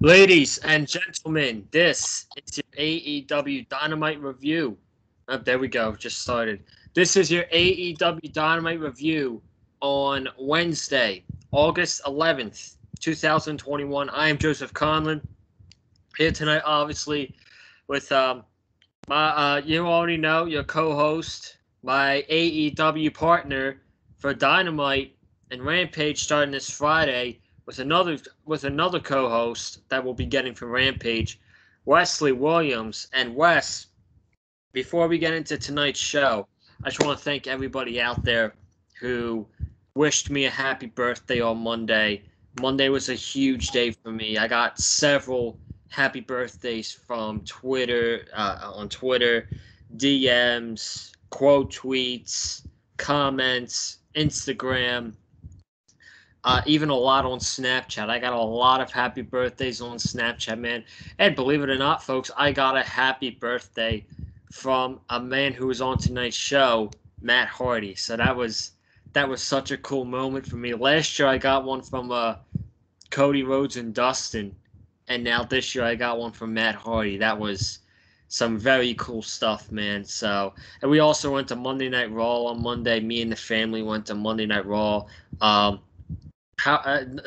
Ladies and gentlemen, this is your AEW Dynamite review. Oh, there we go, just started. This is your AEW Dynamite review on Wednesday, August 11th, 2021. I am Joseph Conlon, here tonight, obviously, with you already know, your co-host, my AEW partner for Dynamite and Rampage starting this Friday, with another co-host that we'll be getting from Rampage, Wesley Williams. And Wes, before we get into tonight's show, I just want to thank everybody out there who wished me a happy birthday on Monday. Monday was a huge day for me. I got several happy birthdays from Twitter, on Twitter, DMs, quote tweets, comments, Instagram, even a lot on Snapchat. I got a lot of happy birthdays on Snapchat, man. And believe it or not, folks, I got a happy birthday from a man who was on tonight's show, Matt Hardy. So that was such a cool moment for me. Last year I got one from Cody Rhodes and Dustin, and now this year I got one from Matt Hardy. That was some very cool stuff, man. So, and we also went to Monday Night Raw on Monday. Me and the family went to Monday Night Raw.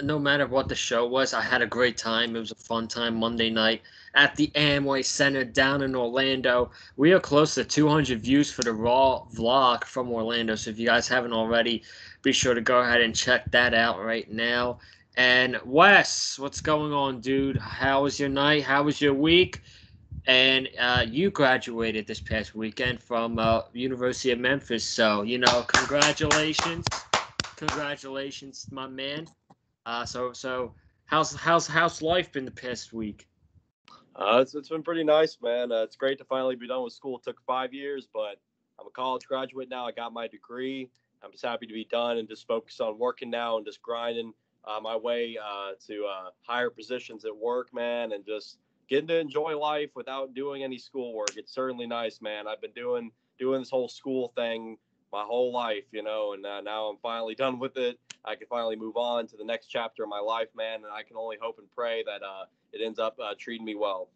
No matter what the show was, I had a great time. It was a fun time Monday night at the Amway Center down in Orlando. We are close to 200 views for the Raw vlog from Orlando. So if you guys haven't already, be sure to go ahead and check that out right now. And Wes, what's going on, dude? How was your night? How was your week? And you graduated this past weekend from University of Memphis. So, congratulations. Congratulations, my man. So how's life been the past week? It's been pretty nice, man. It's great to finally be done with school. It took 5 years, but I'm a college graduate now. I got my degree. I'm just happy to be done and just focus on working now and just grinding my way to higher positions at work, man, and just getting to enjoy life without doing any schoolwork. It's certainly nice, man. I've been doing this whole school thing my whole life, and now I'm finally done with it. I can finally move on to the next chapter of my life, man, and I can only hope and pray that it ends up treating me well.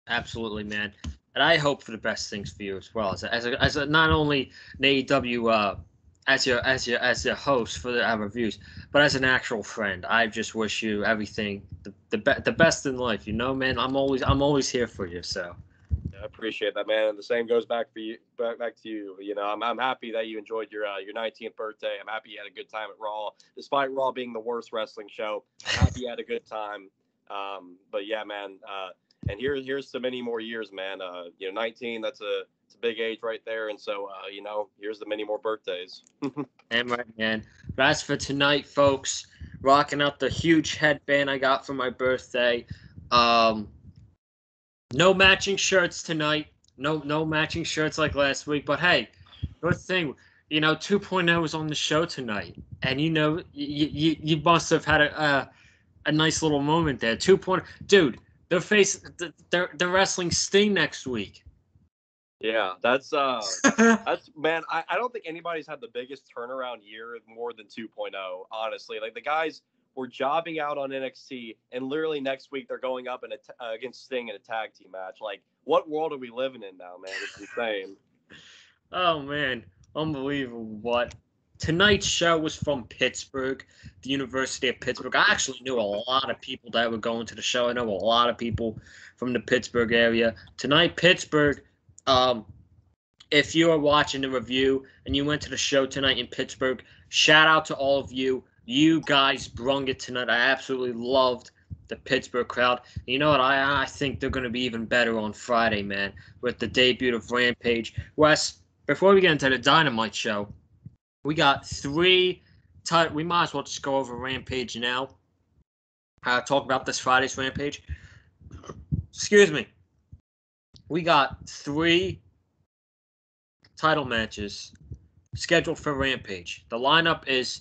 Absolutely, man. And I hope for the best things for you as well. As a not only an AEW as your host for the reviews, but as an actual friend. I just wish you everything the best in life. Man, I'm always here for you. So. I appreciate that, man. And the same goes back to you. I'm happy that you enjoyed your 19th birthday. I'm happy you had a good time at Raw, despite Raw being the worst wrestling show. I'm happy you had a good time. But yeah, man. And here's to many more years, man. 19. It's a big age right there. And so, here's the many more birthdays. Damn right, man. But as for tonight, folks, rocking out the huge headband I got for my birthday. No matching shirts tonight. No matching shirts like last week. But hey, good thing, 2.0 is on the show tonight, and you must have had a nice little moment there. 2.0, dude, they're wrestling Sting next week. Yeah, that's man. I don't think anybody's had the biggest turnaround year more than 2.0. Honestly, like the guys. We're jobbing out on NXT, and literally next week they're going up against Sting in a tag team match. Like, what world are we living in now, man? It's insane. Oh, man. Unbelievable. What? Tonight's show was from Pittsburgh, the University of Pittsburgh. I actually knew a lot of people that were going to the show. I know a lot of people from the Pittsburgh area. Tonight, Pittsburgh, if you are watching the review and you went to the show tonight in Pittsburgh, shout out to all of you. You guys brung it tonight. I absolutely loved the Pittsburgh crowd. You know what? I think they're going to be even better on Friday, man, with the debut of Rampage. Wes, before we get into the Dynamite show, we got we might as well just go over Rampage now. Talk about this Friday's Rampage. Excuse me. We got 3 title matches scheduled for Rampage. The lineup is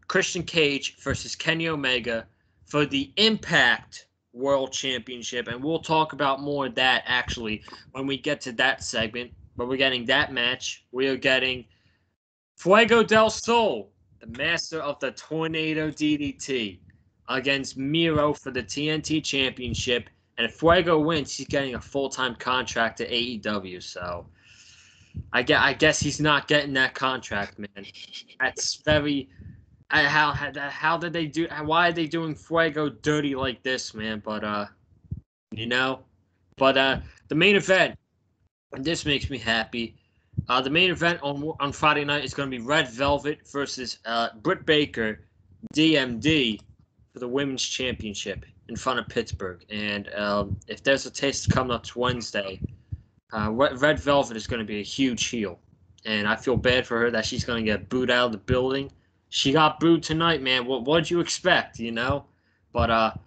Christian Cage versus Kenny Omega for the Impact World Championship. And we'll talk about more of that, actually, when we get to that segment. But we're getting that match. We are getting Fuego del Sol, the master of the Tornado DDT, against Miro for the TNT Championship. And if Fuego wins, he's getting a full-time contract at AEW. So I guess he's not getting that contract, man. That's very how did they do? Why are they doing Fuego dirty like this, man? But you know, but the main event, and this makes me happy. The main event on Friday night is going to be Red Velvet versus Britt Baker, DMD, for the Women's Championship in front of Pittsburgh. And if there's a taste coming up to Wednesday, Red Velvet is going to be a huge heel. And I feel bad for her that she's going to get booed out of the building. She got booed tonight, man. What'd you expect, you know? But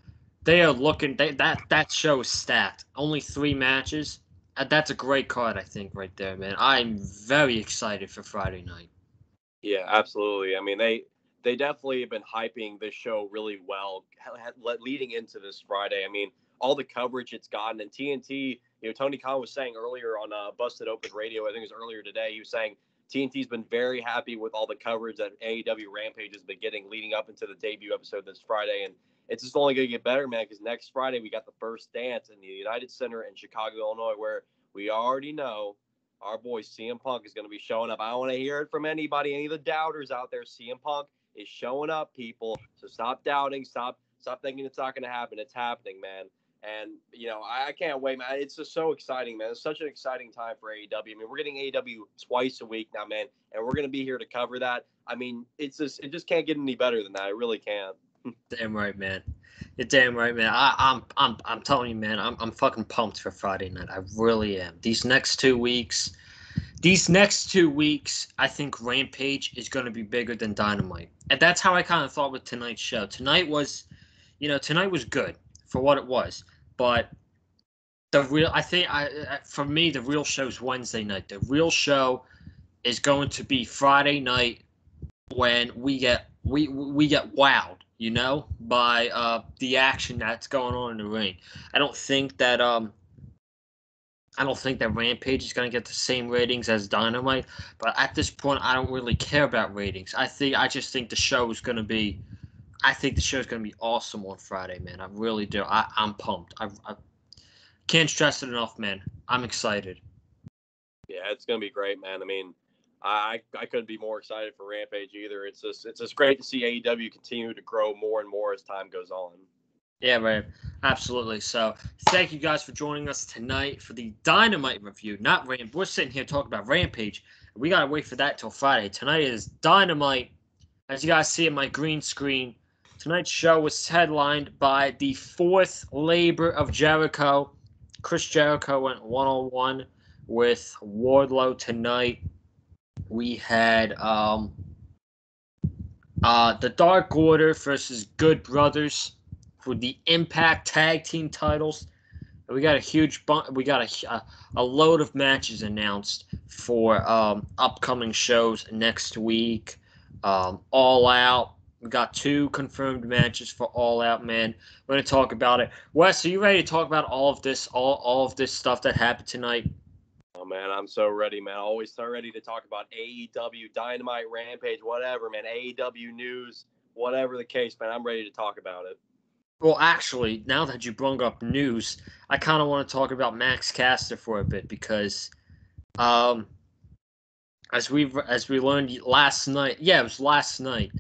they are looking. That show is stacked. Only 3 matches. That's a great card, I think, right there, man. I'm very excited for Friday night. Yeah, absolutely. I mean, they definitely have been hyping this show really well leading into this Friday. I mean, all the coverage it's gotten, and TNT, Tony Khan was saying earlier on Busted Open Radio, I think it was earlier today, he was saying TNT's been very happy with all the coverage that AEW Rampage has been getting leading up into the debut episode this Friday. And it's just only going to get better, man, because next Friday we got the first dance in the United Center in Chicago, Illinois, where we already know our boy CM Punk is going to be showing up. I don't want to hear it from anybody, any of the doubters out there. CM Punk is showing up, people. So stop doubting. Stop thinking it's not going to happen. It's happening, man. And, I can't wait, man. It's just so exciting, man. It's such an exciting time for AEW. I mean, we're getting AEW twice a week now, man, and we're going to be here to cover that. I mean, it just can't get any better than that. It really can't. Damn right, man. You're damn right, man. I'm telling you, man. I'm fucking pumped for Friday night. I really am. These next 2 weeks, I think Rampage is going to be bigger than Dynamite, and that's how I kind of thought with tonight's show. Tonight was good for what it was, but for me, the real show's Wednesday night. The real show is going to be Friday night when we get wowed, by the action that's going on in the ring. I don't think that Rampage is going to get the same ratings as Dynamite, but at this point, I don't really care about ratings. I just think the show is going to be. I think the show is going to be awesome on Friday, man. I really do. I'm pumped. I can't stress it enough, man. I'm excited. Yeah, it's going to be great, man. I mean, I couldn't be more excited for Rampage either. It's just great to see AEW continue to grow more and more as time goes on. Yeah, right. Absolutely. So thank you guys for joining us tonight for the Dynamite review. Not Rampage. We're sitting here talking about Rampage. We got to wait for that till Friday. Tonight is Dynamite. As you guys see on my green screen, tonight's show was headlined by the 4th labor of Jericho. Chris Jericho went 1-on-1 with Wardlow tonight. We had the Dark Order versus Good Brothers for the Impact Tag Team titles. We got a huge we got a load of matches announced for upcoming shows next week. All Out. We got 2 confirmed matches for All Out, man. We're gonna talk about it. Wes, are you ready to talk about all of this stuff that happened tonight? Oh, man, I'm so ready, man. Always so ready to talk about AEW, Dynamite, Rampage, whatever, man. AEW news, whatever the case, man. I'm ready to talk about it. Well, actually, now that you brought up news, I kind of want to talk about Max Caster for a bit because, as we learned last night, it was last night.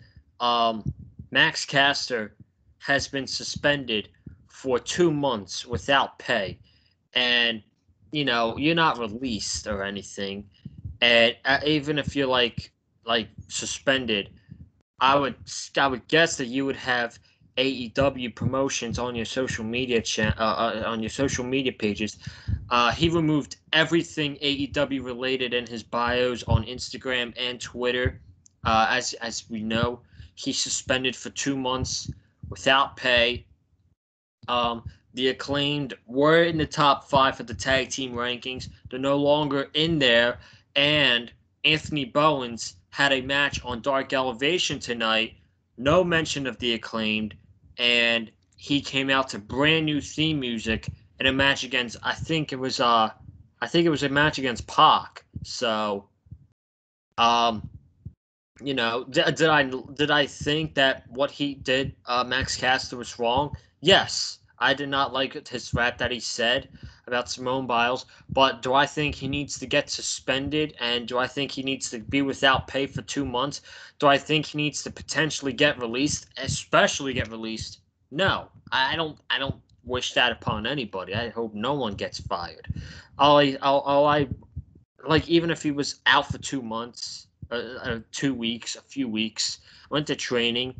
Max Caster has been suspended for 2 months without pay, and you're not released or anything, and even if you're like suspended, I would guess that you would have AEW promotions on your social media on your social media pages. He removed everything AEW related in his bios on Instagram and Twitter. As we know, he's suspended for 2 months without pay. The Acclaimed were in the top 5 for the tag team rankings. They're no longer in there, and Anthony Bowens had a match on Dark Elevation tonight. No mention of the Acclaimed, and he came out to brand new theme music in a match against. I think it was a match against Pac. So, Did I think that what he did, Max Caster, was wrong? Yes, I did not like his rap that he said about Simone Biles. But do I think he needs to get suspended? And do I think he needs to be without pay for 2 months? Do I think he needs to potentially get released, especially get released? No, I don't. I don't wish that upon anybody. I hope no one gets fired. All I like, even if he was out for 2 months, 2 weeks, a few weeks, went to training,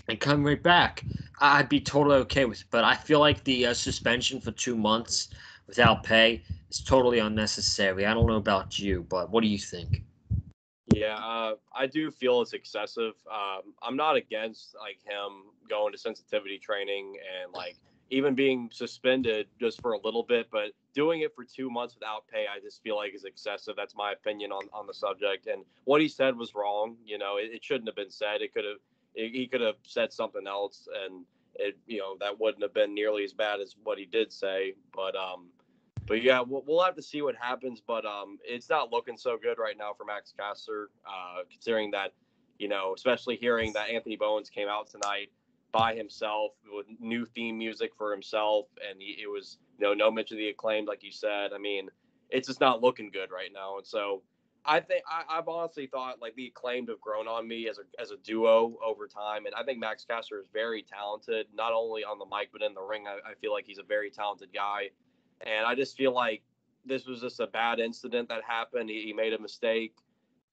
and come right back, I'd be totally okay with it. But I feel like the suspension for 2 months without pay is totally unnecessary. I don't know about you, but what do you think? Yeah, I do feel it's excessive. I'm not against like him going to sensitivity training and like even being suspended just for a little bit, but doing it for 2 months without pay, I just feel like is excessive. That's my opinion on the subject. And what he said was wrong. It shouldn't have been said. He could have said something else, and that wouldn't have been nearly as bad as what he did say. But yeah, we'll have to see what happens. But it's not looking so good right now for Max Caster, considering that, especially hearing that Anthony Bowens came out tonight by himself with new theme music for himself, and it was no mention of the Acclaimed, like you said. I mean, it's just not looking good right now. And so I think I've honestly thought like the Acclaimed have grown on me as a duo over time, and I think Max Caster is very talented, not only on the mic but in the ring. I feel like he's a very talented guy. And I just feel like this was just a bad incident that happened. He made a mistake,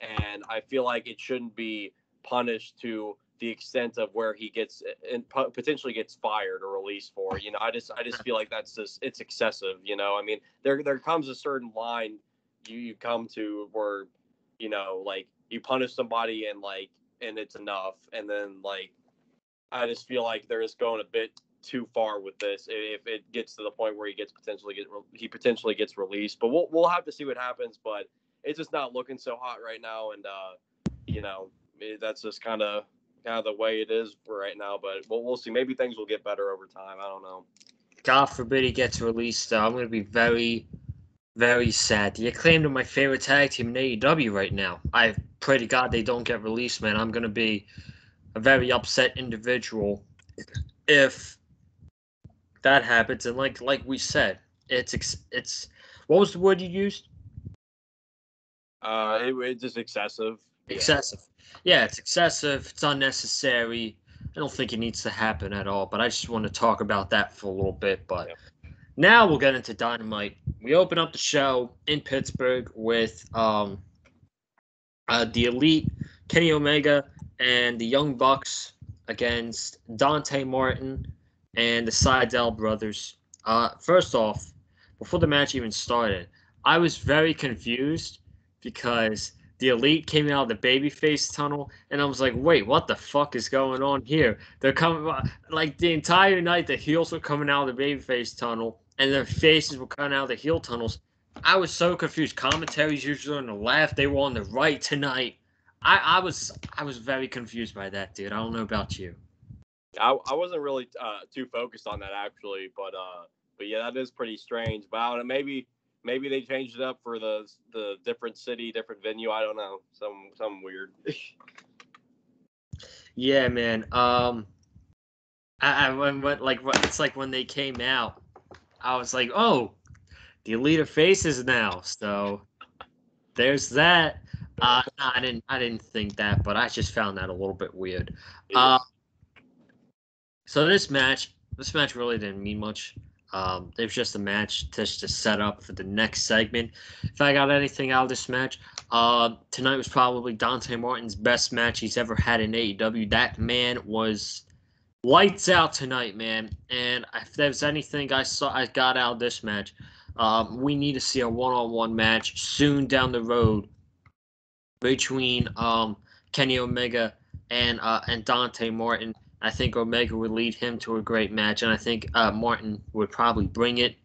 and I feel like it shouldn't be punished to the extent of where he gets and potentially gets fired or released for. I just feel like it's excessive. I mean, there comes a certain line you come to where like you punish somebody and it's enough, and then like I just feel like they're just going a bit too far with this if it gets to the point where he potentially gets released. But we'll have to see what happens. But it's just not looking so hot right now, and that's just kind of the way it is for right now. But we'll see. Maybe things will get better over time. I don't know. God forbid he gets released. I'm going to be very, very sad. The Acclaimed are my favorite tag team in AEW right now. I pray to God they don't get released, man. I'm going to be a very upset individual if that happens. And like we said, it's what was the word you used? It's just excessive. Excessive. Yeah, it's excessive. It's unnecessary. I don't think it needs to happen at all. But I just want to talk about that for a little bit. But now we'll get into Dynamite. We open up the show in Pittsburgh with the Elite, Kenny Omega, and the Young Bucks against Dante Martin and the Seidel brothers. First off, before the match even started, I was very confused because the Elite came out of the babyface tunnel, and I was like, wait, what the fuck is going on here? They're coming, like, the entire night, the heels were coming out of the babyface tunnel, and their faces were coming out of the heel tunnels. I was so confused. Commentaries usually on the left, they were on the right tonight. I was very confused by that, dude. I don't know about you. I wasn't really too focused on that actually, but yeah, that is pretty strange. But I don't know, maybe they changed it up for the different city, different venue. I don't know, some weird. Yeah, man. I went like it's like when they came out, I was like, oh, the Elite are faces now. So there's that. No, I didn't think that, but I just found that a little bit weird. So this match really didn't mean much. It was just a match to set up for the next segment. If I got anything out of this match, tonight was probably Dante Martin's best match he's ever had in AEW. That man was lights out tonight, man. And if there's anything I got out of this match, we need to see a one-on-one match soon down the road between Kenny Omega and Dante Martin. I think Omega would lead him to a great match, and I think Martin would probably bring it.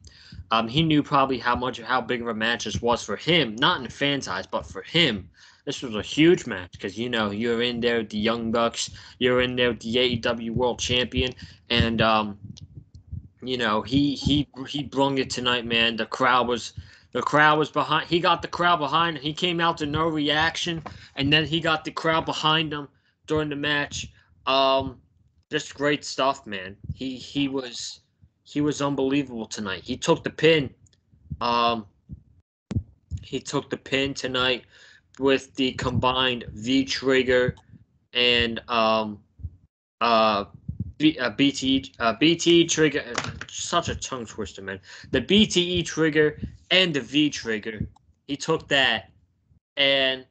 He knew probably how big of a match this was for him, not in the fans' eyes, but for him. This was a huge match because, you're in there with the Young Bucks, you're in there with the AEW World Champion, and, he brung it tonight, man. The crowd was The crowd was behind. He got the crowd behind him. He came out to no reaction, and then he got the crowd behind him during the match. Um, just great stuff, man. He was unbelievable tonight. He took the pin. Um, he took the pin tonight with the combined V trigger and BTE trigger. Such a tongue twister, man. The BTE trigger and the V trigger. He took that and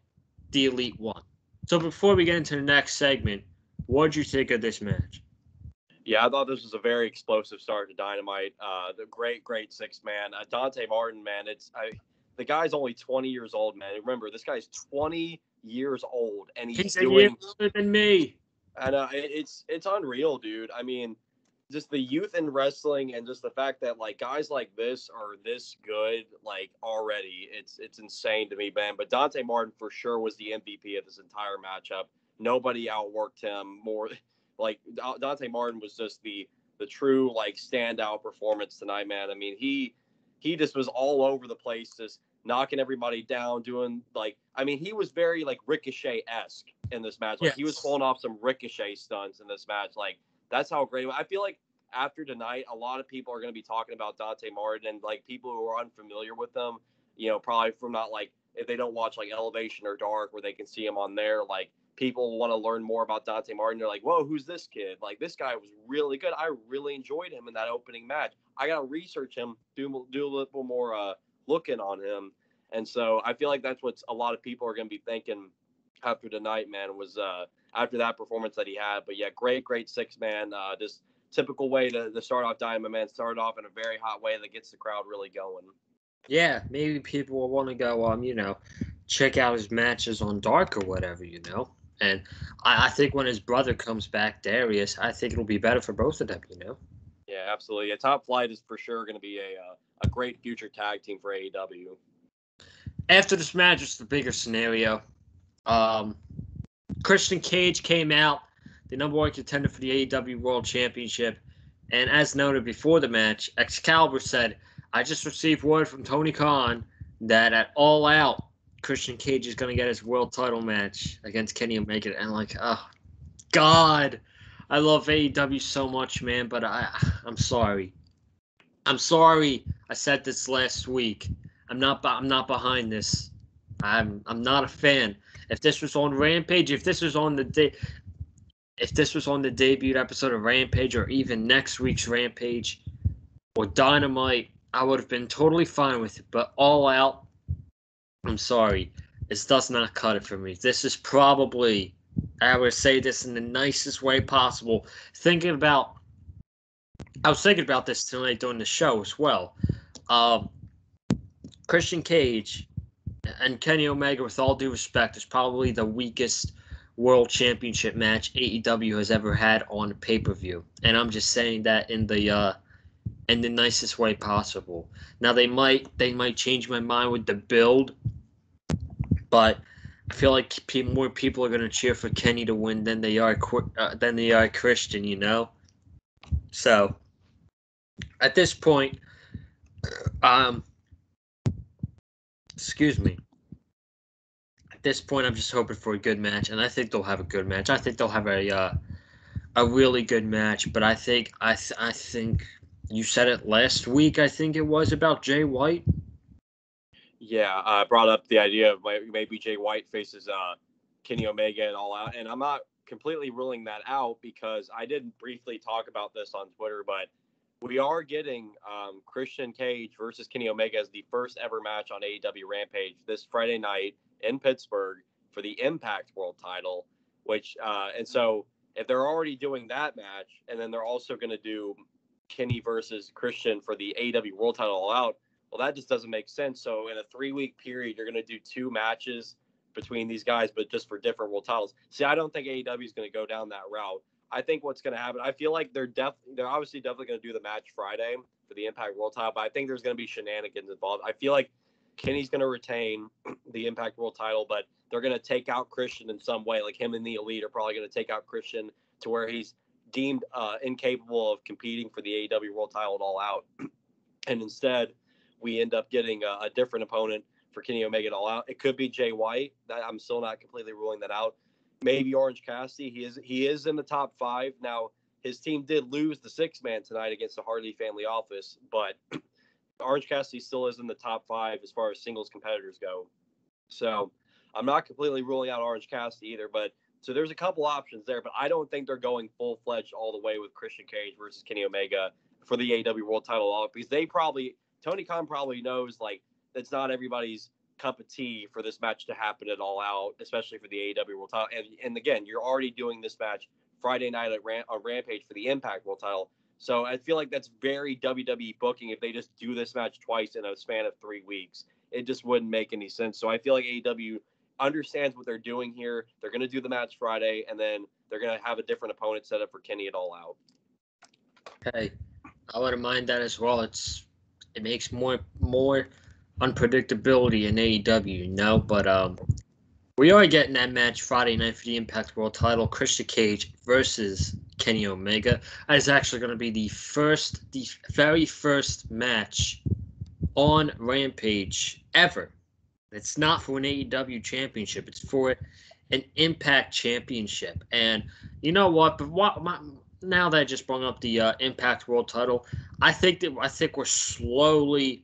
the Elite won. So before we get into the next segment, what did you think of this match? Yeah, I thought this was a very explosive start to Dynamite. The great six man. Dante Martin, man, the guy's only 20 years old, man. Remember, this guy's 20 years old, and he's a year doing older than me. And it's unreal, dude. I mean, just the youth in wrestling, and just the fact that like guys like this are this good, like already, it's insane to me, man. But Dante Martin for sure was the MVP of this entire matchup. Nobody outworked him more. Like Dante Martin was just the true like standout performance tonight, man. I mean, he just was all over the place, just knocking everybody down, doing like, I mean, he was very like Ricochet-esque in this match. Like, he was pulling off some Ricochet stunts in this match. Like, that's how great. I feel like after tonight, a lot of people are going to be talking about Dante Martin, and like people who are unfamiliar with them, you know, probably from not like, if they don't watch like Elevation or Dark where they can see him on there, like people want to learn more about Dante Martin. They're like, whoa, who's this kid? Like, this guy was really good. I really enjoyed him in that opening match. I got to research him, do a little more looking on him. And so I feel like that's what a lot of people are going to be thinking after tonight, man, was after that performance that he had. But yeah, great six man. Just typical way to start off Diamond, man. Start off in a very hot way that gets the crowd really going. Yeah, maybe people will want to go, check out his matches on Dark or whatever, And I think when his brother comes back, Darius, I think it'll be better for both of them, Yeah, absolutely. Top Flight is for sure going to be a great future tag team for AEW. After this match, it's the bigger scenario. Christian Cage came out, the number one contender for the AEW World Championship. And as noted before the match, Excalibur said, I just received word from Tony Khan that at All Out, Christian Cage is going to get his world title match against Kenny Omega. And like, oh, God, I love AEW so much, man, but I'm sorry. I'm sorry I said this last week. I'm not behind this. I'm not a fan. If this was on Rampage, if this was on the debut episode of Rampage, or even next week's Rampage or Dynamite, I would have been totally fine with it. But All Out, I'm sorry, this does not cut it for me. This is probably, I would say this in the nicest way possible. I was thinking about this tonight during the show as well. Christian Cage and Kenny Omega, with all due respect, is probably the weakest world championship match AEW has ever had on pay-per-view. And I'm just saying that in the nicest way possible. Now they might change my mind with the build, but I feel like more people are going to cheer for Kenny to win than they are Christian, So at this point, excuse me. At this point, I'm just hoping for a good match, and I think they'll have a good match. I think they'll have a really good match. But I think you said it last week. I think it was about Jay White. Yeah, I brought up the idea of maybe Jay White faces Kenny Omega and All Out, and I'm not completely ruling that out because I did briefly talk about this on Twitter, but we are getting Christian Cage versus Kenny Omega as the first ever match on AEW Rampage this Friday night in Pittsburgh for the Impact World title, and so if they're already doing that match, and then they're also going to do Kenny versus Christian for the AEW World title All Out, well, that just doesn't make sense. So in a 3-week period, you're going to do 2 matches between these guys, but just for different world titles. See, I don't think AEW is going to go down that route. I think what's going to happen, I feel like they're obviously definitely going to do the match Friday for the Impact World title, but I think there's going to be shenanigans involved. I feel like Kenny's going to retain the Impact World title, but they're going to take out Christian in some way. Like, him and the Elite are probably going to take out Christian to where he's deemed incapable of competing for the AEW World title at All Out. And instead, we end up getting a different opponent for Kenny Omega All Out. It could be Jay White. I'm still not completely ruling that out. Maybe Orange Cassidy. He is in the top 5 now. His team did lose the 6-man tonight against the Hardy family office, but Orange Cassidy still is in the top 5 as far as singles competitors go. So I'm not completely ruling out Orange Cassidy either, but so there's a couple options there, but I don't think they're going full-fledged all the way with Christian Cage versus Kenny Omega for the AEW World Title off, because Tony Khan probably knows, like, that's not everybody's cup of tea for this match to happen at All Out, especially for the AEW World Title. And again, you're already doing this match Friday night on Rampage for the Impact World Title. So I feel like that's very WWE booking if they just do this match twice in a span of 3 weeks. It just wouldn't make any sense. So I feel like AEW understands what they're doing here. They're going to do the match Friday, and then they're going to have a different opponent set up for Kenny at All Out. Hey, I wouldn't mind that as well. It makes more unpredictability in AEW, But we are getting that match Friday night for the Impact World Title, Christian Cage versus Kenny Omega. That is actually going to be the very first match on Rampage ever. It's not for an AEW championship. It's for an Impact championship. And you know what? Now that I just brought up the Impact World Title, I think we're slowly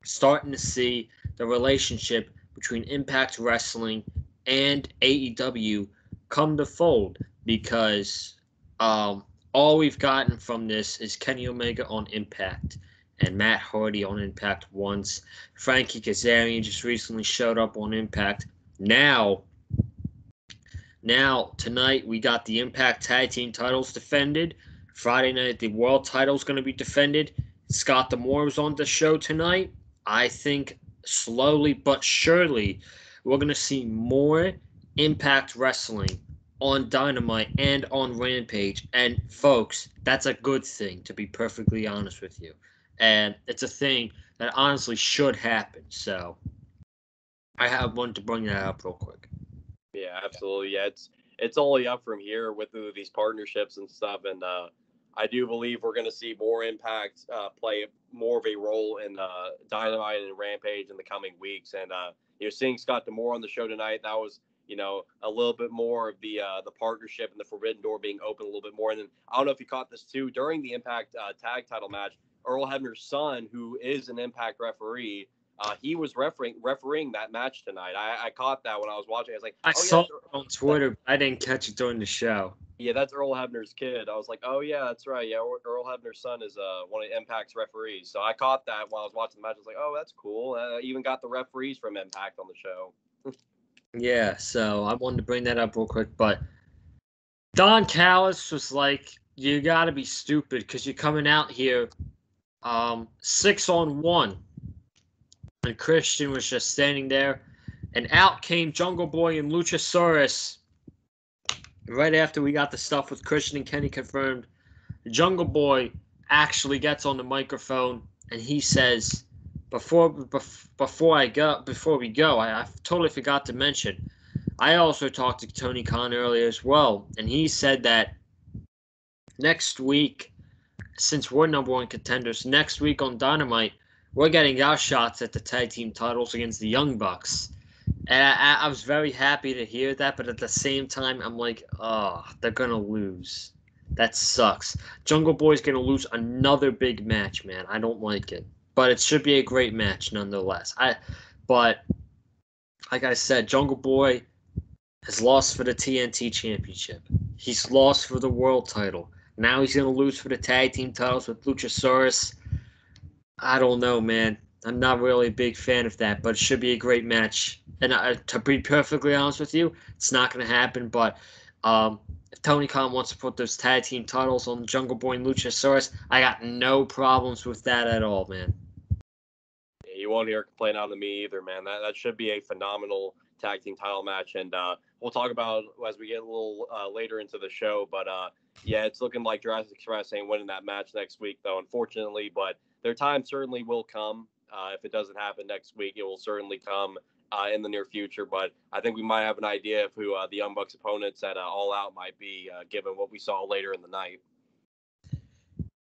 starting to see the relationship between Impact Wrestling and AEW come to fold, because all we've gotten from this is Kenny Omega on Impact and Matt Hardy on Impact once. Frankie Kazarian just recently showed up on Impact. Now, tonight, we got the Impact Tag Team titles defended. Friday night, the World title's going to be defended. Scott D'Amore was on the show tonight. I think slowly but surely, we're going to see more Impact Wrestling on Dynamite and on Rampage. And, folks, that's a good thing, to be perfectly honest with you. And it's a thing that honestly should happen. So I wanted to bring that up real quick. Yeah, absolutely. Yeah, it's only up from here with these partnerships and stuff. And I do believe we're going to see more Impact play more of a role in Dynamite and Rampage in the coming weeks. And seeing Scott D'Amore on the show tonight, that was a little bit more of the partnership and the Forbidden Door being open a little bit more. And then I don't know if you caught this too during the Impact tag title match. Earl Hebner's son, who is an Impact referee, he was refereeing that match tonight. I caught that when I was watching. I was like, I saw it on Twitter, but I didn't catch it during the show. Yeah, that's Earl Hebner's kid. I was like, oh, yeah, that's right. Yeah, Earl Hebner's son is one of Impact's referees. So I caught that while I was watching the match. I was like, oh, that's cool. Even got the referees from Impact on the show. Yeah, so I wanted to bring that up real quick. But Don Callis was like, you got to be stupid because you're coming out here 6-on-1. And Christian was just standing there. And out came Jungle Boy and Luchasaurus. Right after we got the stuff with Christian and Kenny confirmed, Jungle Boy actually gets on the microphone and he says, before we go, I totally forgot to mention, I also talked to Tony Khan earlier as well, and he said that next week, since we're number 1 contenders, next week on Dynamite, we're getting our shots at the tag team titles against the Young Bucks. And I was very happy to hear that, but at the same time, I'm like, oh, they're going to lose. That sucks. Jungle Boy's going to lose another big match, man. I don't like it. But it should be a great match nonetheless. But, like I said, Jungle Boy has lost for the TNT Championship. He's lost for the World title. Now he's going to lose for the tag team titles with Luchasaurus. I don't know, man. I'm not really a big fan of that, but it should be a great match. And to be perfectly honest with you, it's not going to happen. But if Tony Khan wants to put those tag team titles on Jungle Boy and Luchasaurus, I got no problems with that at all, man. Yeah, you won't hear a complaint out of me either, man. That should be a phenomenal tag team title match. And we'll talk about as we get a little later into the show. But, yeah, it's looking like Jurassic Express ain't winning that match next week, though, unfortunately. But their time certainly will come. If it doesn't happen next week, it will certainly come in the near future. But I think we might have an idea of who the Young Bucks opponents at All Out might be, given what we saw later in the night.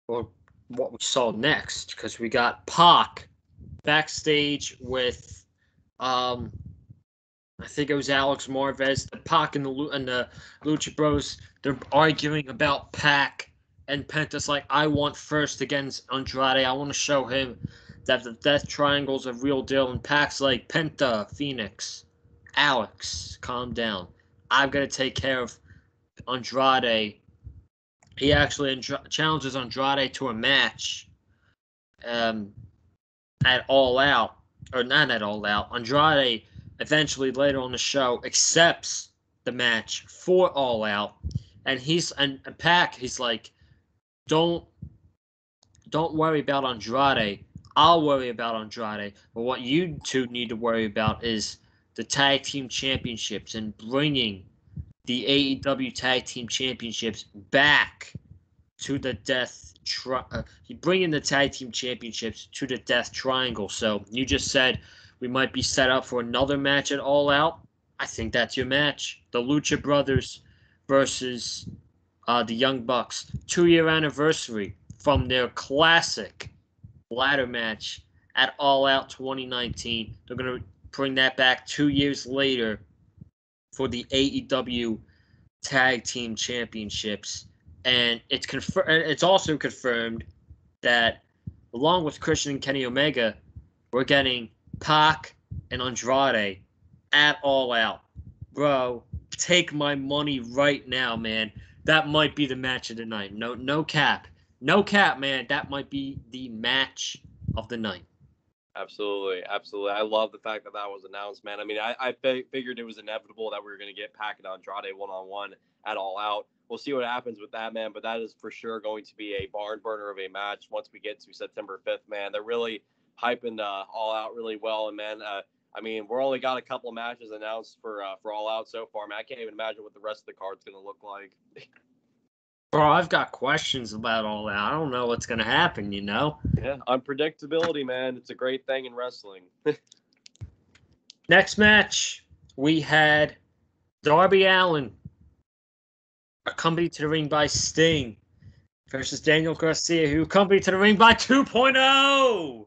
Well, what we saw next, because we got Pac backstage with, I think it was Alex Marvez, the Pac and the Lucha Bros. They're arguing about Pac, and Penta's like, I want first against Andrade. I want to show him that the Death Triangle's a real deal. And Pac's like, Penta, Phoenix, Alex, calm down. I've got to take care of Andrade. He actually challenges Andrade to a match at All Out, or not at All Out. Andrade eventually later on the show accepts the match for All Out, and Pac, he's like, don't worry about Andrade. I'll worry about Andrade. But what you two need to worry about is the tag team championships and bringing the AEW tag team championships back to the bringing the tag team championships to the Death Triangle. So you just said we might be set up for another match at All Out. I think that's your match. The Lucha Brothers versus the Young Bucks. 2-year anniversary from their classic ladder match at All Out 2019. They're going to bring that back 2 years later for the AEW Tag Team Championships. And it's also confirmed that along with Christian and Kenny Omega, we're getting Pac and Andrade at All Out. Bro, take my money right now, man. That might be the match of the night. No cap. No cap, man. That might be the match of the night. Absolutely. I love the fact that was announced, man. I mean, I figured it was inevitable that we were going to get Pac and Andrade one-on-one at All Out. We'll see what happens with that, man, but that is for sure going to be a barn burner of a match once we get to September 5th, man. They're really hyping All Out really well, and, man, I mean, we're only got a couple of matches announced for All Out so far, man. I can't even imagine what the rest of the card's going to look like. Bro, I've got questions about All Out. I don't know what's going to happen, you know? Yeah, unpredictability, man. It's a great thing in wrestling. Next match, we had Darby Allin, accompanied to the ring by Sting, versus Daniel Garcia, who accompanied to the ring by 2.0.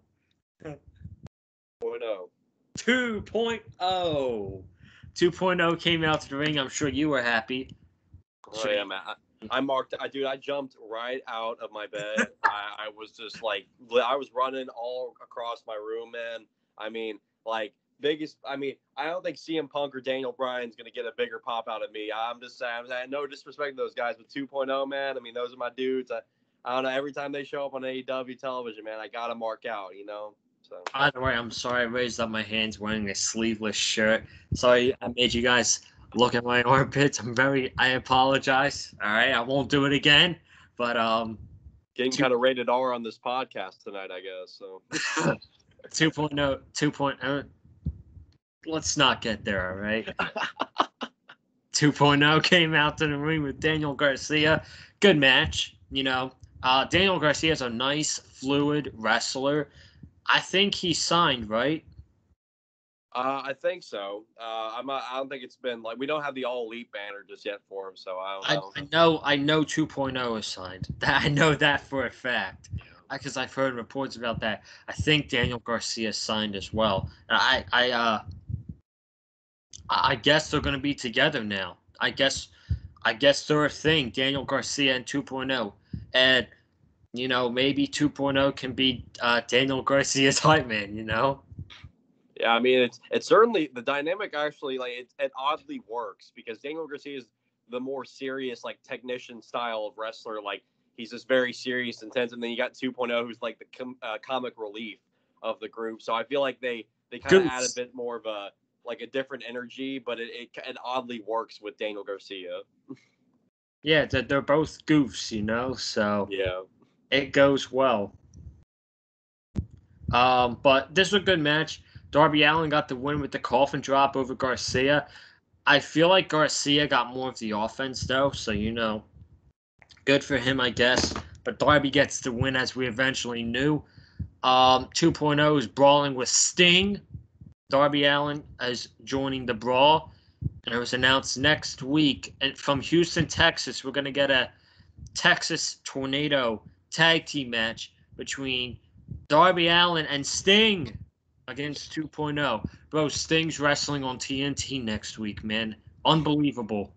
2.0 came out to the ring. I'm sure you were happy. Oh, yeah, man. I jumped right out of my bed. I was just like, I was running all across my room, man. I mean, like, I don't think CM Punk or Daniel Bryan's going to get a bigger pop out of me. I'm just saying, no disrespect to those guys, but 2.0, man, I mean, those are my dudes. I don't know, every time they show up on AEW television, man, I got to mark out, you know? So. By the way, I'm sorry I raised up my hands wearing a sleeveless shirt. Sorry I made you guys look at my armpits. I apologize. All right, I won't do it again. But getting kind of rated R on this podcast tonight, I guess. So 2.0. Let's not get there, all right? 2.0 came out to the ring with Daniel Garcia. Good match, you know. Daniel Garcia is a nice, fluid wrestler. I think he signed, right? I think so. I don't think it's been we don't have the All Elite banner just yet for him, so I know 2.0 is signed. I know that for a fact because I've heard reports about that. I think Daniel Garcia signed as well. I guess they're going to be together now. I guess they're a thing. Daniel Garcia and 2.0, and you know maybe 2.0 can be Daniel Garcia's hype man. You know. Yeah, I mean, it's certainly the dynamic. Actually, it oddly works because Daniel Garcia is the more serious, technician style of wrestler. Like he's just very serious, intense, and then you got 2.0, who's like the comic relief of the group. So I feel like they kind of add a bit more of a different energy, but it oddly works with Daniel Garcia. Yeah, they're both goofs, you know. So yeah, it goes well. But this was a good match. Darby Allin got the win with the coffin drop over Garcia. I feel like Garcia got more of the offense, though, so, you know, good for him, I guess. But Darby gets the win, as we eventually knew. 2.0 is brawling with Sting. Darby Allin is joining the brawl. And it was announced next week. And from Houston, Texas, we're going to get a Texas Tornado tag team match between Darby Allin and Sting. against 2.0. Bro, Sting's wrestling on TNT next week, man. Unbelievable.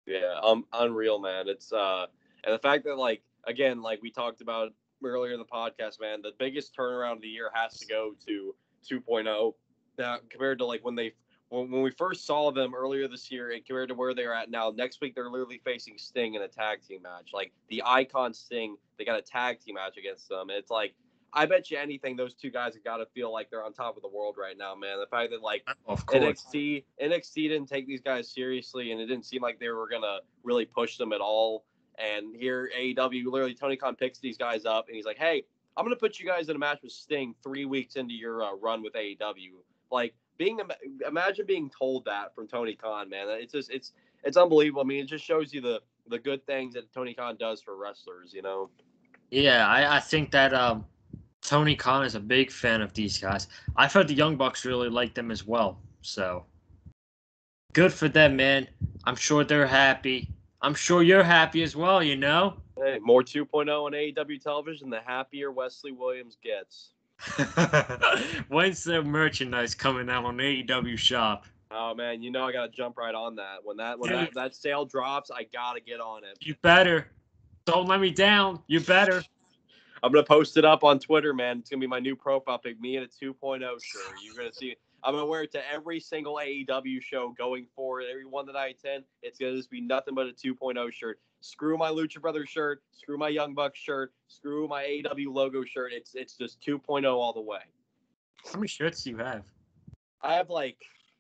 Yeah, unreal, man. It's and the fact that like again, like we talked about earlier in the podcast, man, the biggest turnaround of the year has to go to 2.0. Now compared to like when we first saw them earlier this year, and compared to where they're at now, next week they're literally facing Sting in a tag team match. Like the Icon Sting, they got a tag team match against them. And it's like I bet you anything those two guys have got to feel like they're on top of the world right now, man. The fact that like Of course. NXT didn't take these guys seriously, and it didn't seem like they were gonna really push them at all. And here AEW, literally Tony Khan picks these guys up, and he's like, "Hey, I'm gonna put you guys in a match with Sting 3 weeks into your run with AEW." Like imagine being told that from Tony Khan, man. It's unbelievable. I mean, it just shows you the good things that Tony Khan does for wrestlers, you know. Yeah, I think that Tony Khan is a big fan of these guys. I've heard the Young Bucks really like them as well. So good for them, man. I'm sure they're happy. I'm sure you're happy as well, you know? Hey, more 2.0 on AEW television, the happier Wesley Williams gets. When's the merchandise coming out on AEW Shop? Oh man, you know I gotta jump right on that. That sale drops, I gotta get on it. You better. Don't let me down. You better. I'm gonna post it up on Twitter, man. It's gonna be my new profile pic. Me in a 2.0 shirt. You're gonna see. I'm gonna wear it to every single AEW show going forward. Every one that I attend, it's gonna just be nothing but a 2.0 shirt. Screw my Lucha Brothers shirt. Screw my Young Bucks shirt. Screw my AEW logo shirt. It's just 2.0 all the way. How many shirts do you have? I have like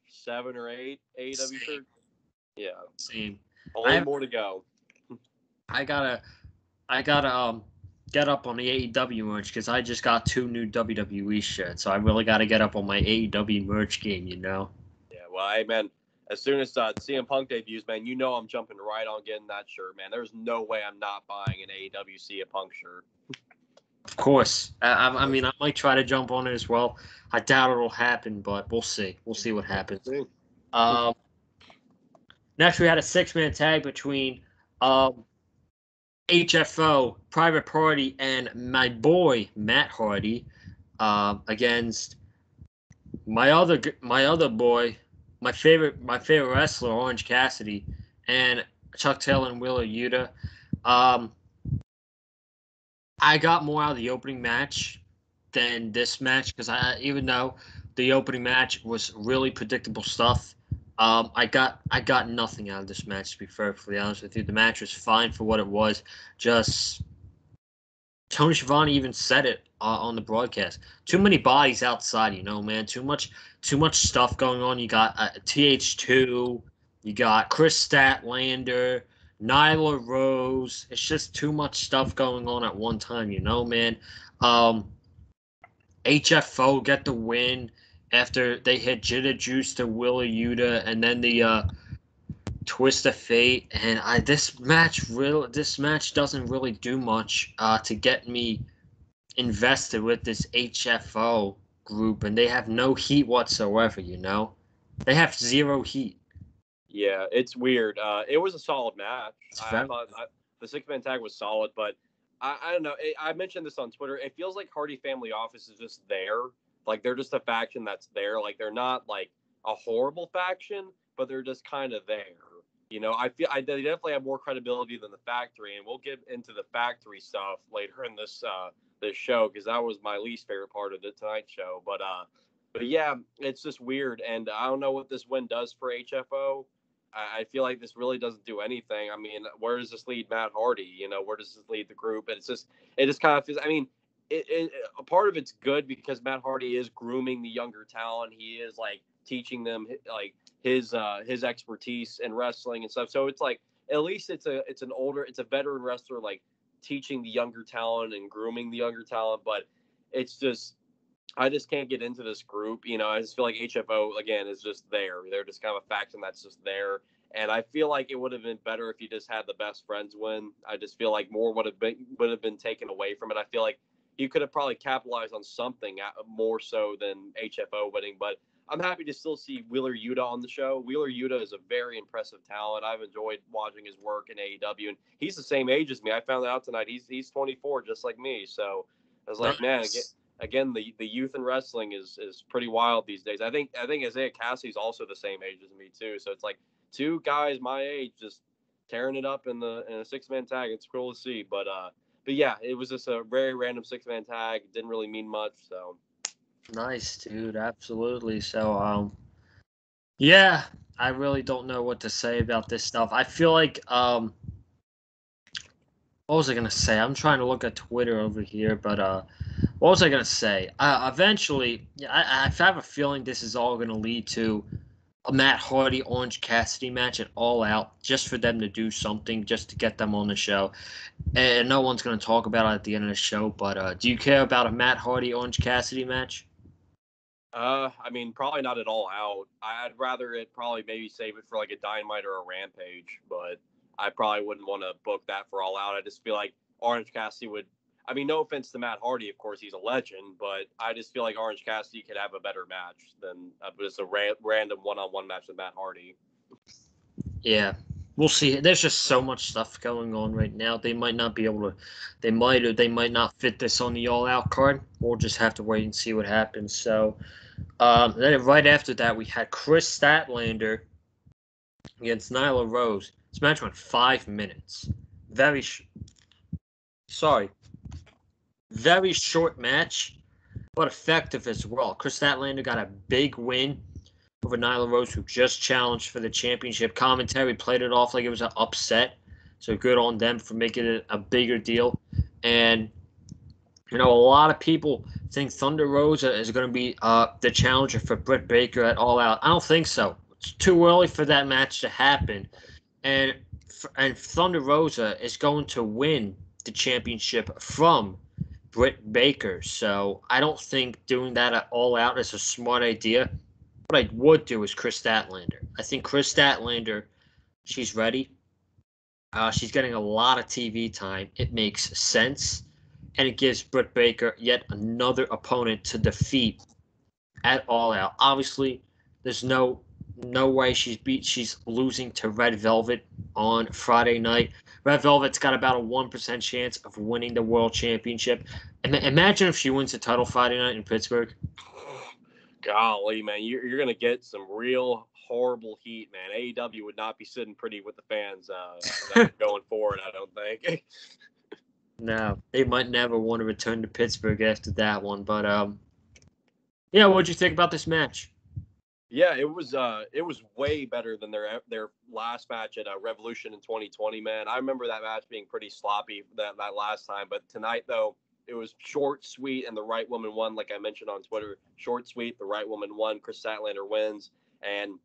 7 or 8 AEW shirts. Yeah. Same. Only more to go. I gotta get up on the AEW merch because I just got 2 new WWE shirts, so I really gotta get up on my AEW merch game, you know. Yeah, well, hey man, as soon as CM Punk debuts, man, you know I'm jumping right on getting that shirt, man. There's no way I'm not buying an AEW CM Punk shirt. Of course. I mean, I might try to jump on it as well. I doubt it'll happen, but we'll see. We'll see what happens. Next, we had a 6-man tag between HFO, Private Party, and my boy Matt Hardy against my other boy, my favorite wrestler, Orange Cassidy, and Chuck Taylor and Wheeler Yuta. I got more out of the opening match than this match because even though the opening match was really predictable stuff, I got nothing out of this match, to be perfectly honest with you. The match was fine for what it was. Just Tony Schiavone even said it on the broadcast. Too many bodies outside, you know, man. Too much stuff going on. You got TH2, you got Chris Statlander, Nyla Rose. It's just too much stuff going on at one time, you know, man. HFO get the win after they hit Jitter Juice to Willa Yuta, and then the Twist of Fate. And this match doesn't really do much to get me invested with this HFO group, and they have no heat whatsoever. You know, they have 0 heat. Yeah, it's weird. It was a solid match. I thought the 6-man tag was solid, but I don't know. I mentioned this on Twitter. It feels like Hardy Family Office is just there. Like they're just a faction that's there. Like they're not like a horrible faction, but they're just kind of there. You know, they definitely have more credibility than the Factory, and we'll get into the Factory stuff later in this show because that was my least favorite part of the Tonight Show. But yeah, it's just weird, and I don't know what this win does for HFO. I feel like this really doesn't do anything. I mean, where does this lead Matt Hardy? You know, where does this lead the group? And it just kind of feels. I mean, a part of it's good because Matt Hardy is grooming the younger talent. He is like teaching them like his expertise in wrestling and stuff. So it's like at least it's a veteran wrestler like teaching the younger talent and grooming the younger talent. But it's just I just can't get into this group. You know, I just feel like HFO again is just there. They're just kind of a faction that's just there. And I feel like it would have been better if you just had the best friends win. I just feel like more would have been taken away from it. I feel like you could have probably capitalized on something more so than HFO winning. But I'm happy to still see Wheeler Yuta on the show. Wheeler Yuta is a very impressive talent. I've enjoyed watching his work in AEW, and he's the same age as me. I found out tonight he's 24, just like me. So I was like, man, again, the youth in wrestling is pretty wild these days. I think Isaiah Cassie's also the same age as me too. So it's like two guys my age just tearing it up in a 6-man tag. It's cool to see. But yeah, it was just a very random 6-man tag. It didn't really mean much. So Nice, dude. Absolutely. So yeah, I really don't know what to say about this stuff. I feel like what was I gonna say? I'm trying to look at Twitter over here, but what was I gonna say? Eventually, I have a feeling this is all gonna lead to a Matt Hardy Orange Cassidy match at All Out, just for them to do something, just to get them on the show. And no one's gonna talk about it at the end of the show. But do you care about a Matt Hardy Orange Cassidy match? I mean, probably not at All Out. I'd rather it probably maybe save it for like a Dynamite or a Rampage, but I probably wouldn't want to book that for All Out. I just feel like Orange Cassidy would. I mean, no offense to Matt Hardy, of course, he's a legend, but I just feel like Orange Cassidy could have a better match than just a random one-on-one match with Matt Hardy. Yeah, we'll see. There's just so much stuff going on right now. They might not be able to. They might or they might not fit this on the All Out card. We'll just have to wait and see what happens. So, then right after that, we had Chris Statlander against Nyla Rose. This match went 5 minutes. Very short match, but effective as well. Chris Statlander got a big win over Nyla Rose, who just challenged for the championship. Commentary played it off like it was an upset, so good on them for making it a bigger deal. And a lot of people think Thunder Rosa is going to be the challenger for Britt Baker at All Out. I don't think so. It's too early for that match to happen, and Thunder Rosa is going to win the championship from Britt Baker. So I don't think doing that at All Out is a smart idea. What I would do is Chris Statlander. I think Chris Statlander, she's ready. She's getting a lot of TV time. It makes sense. And it gives Britt Baker yet another opponent to defeat at All Out. Obviously, there's no way she's losing to Red Velvet on Friday night. Red Velvet's got about a 1% chance of winning the World Championship. Imagine if she wins the title Friday night in Pittsburgh. Golly, man, you're going to get some real horrible heat, man. AEW would not be sitting pretty with the fans going forward, I don't think. No, they might never want to return to Pittsburgh after that one. But yeah, what'd you think about this match? Yeah, it was way better than their last match at Revolution in 2020, man. I remember that match being pretty sloppy that last time, but tonight though, it was short, sweet, and the right woman won. Like I mentioned on Twitter, short, sweet, the right woman won. Chris Statlander wins, and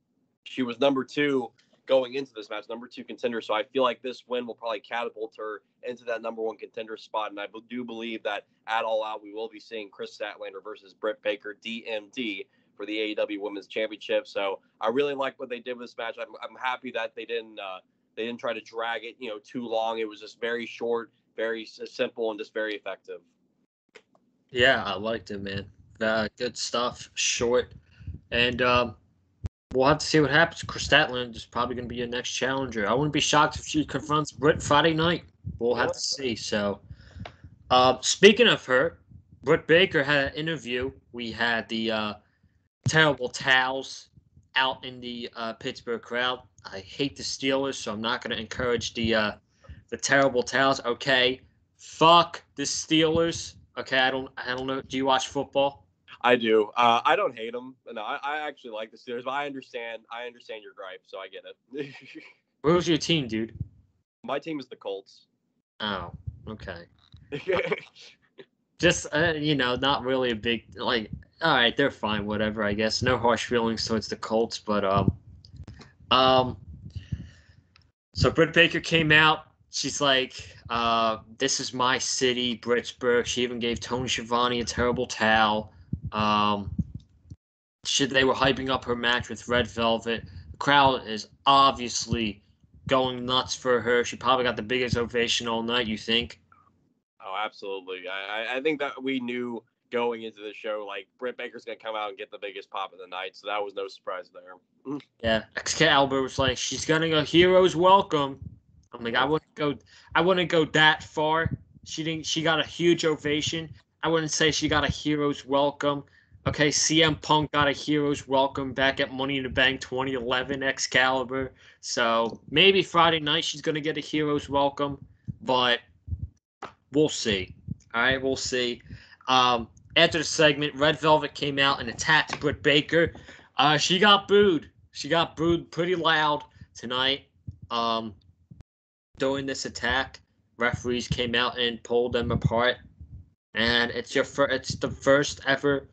she was number 2 going into this match, number 2 contender. So I feel like this win will probably catapult her into that number 1 contender spot. And I do believe that at All Out, we will be seeing Chris Statlander versus Britt Baker, DMD, for the AEW Women's Championship. So I really like what they did with this match. I'm happy that they didn't try to drag it, too long. It was just very short, very simple, and just very effective. Yeah, I liked it, man. Good stuff, short, and we'll have to see what happens. Chris Statlander is probably going to be your next challenger. I wouldn't be shocked if she confronts Britt Friday night. We'll have to see. So, speaking of her, Britt Baker had an interview. We had the Terrible Towels out in the Pittsburgh crowd. I hate the Steelers, so I'm not going to encourage the Terrible Towels. Okay, fuck the Steelers. Okay, I don't know. Do you watch football? I do. I don't hate them. No, I actually like the Steelers, but I understand your gripe, so I get it. Who's your team, dude? My team is the Colts. Oh, okay. Just not really a big like. All right, they're fine, whatever. I guess no harsh feelings towards the Colts, but So Britt Baker came out. She's like, "This is my city, Pittsburgh." She even gave Tony Schiavone a terrible towel. They were hyping up her match with Red Velvet. The crowd is obviously going nuts for her. She probably got the biggest ovation all night, you think? Oh, absolutely. I think that we knew going into the show, like, Britt Baker's going to come out and get the biggest pop of the night, so that was no surprise there. Yeah. Excalibur was like, she's going to go hero's welcome. I'm like, I wouldn't go that far. She got a huge ovation. I wouldn't say she got a hero's welcome. Okay, CM Punk got a hero's welcome back at Money in the Bank 2011 Excalibur. So maybe Friday night she's going to get a hero's welcome, but we'll see. All right, we'll see. After the segment, Red Velvet came out and attacked Britt Baker. She got booed. She got booed pretty loud tonight. During this attack, referees came out and pulled them apart. And it's the first ever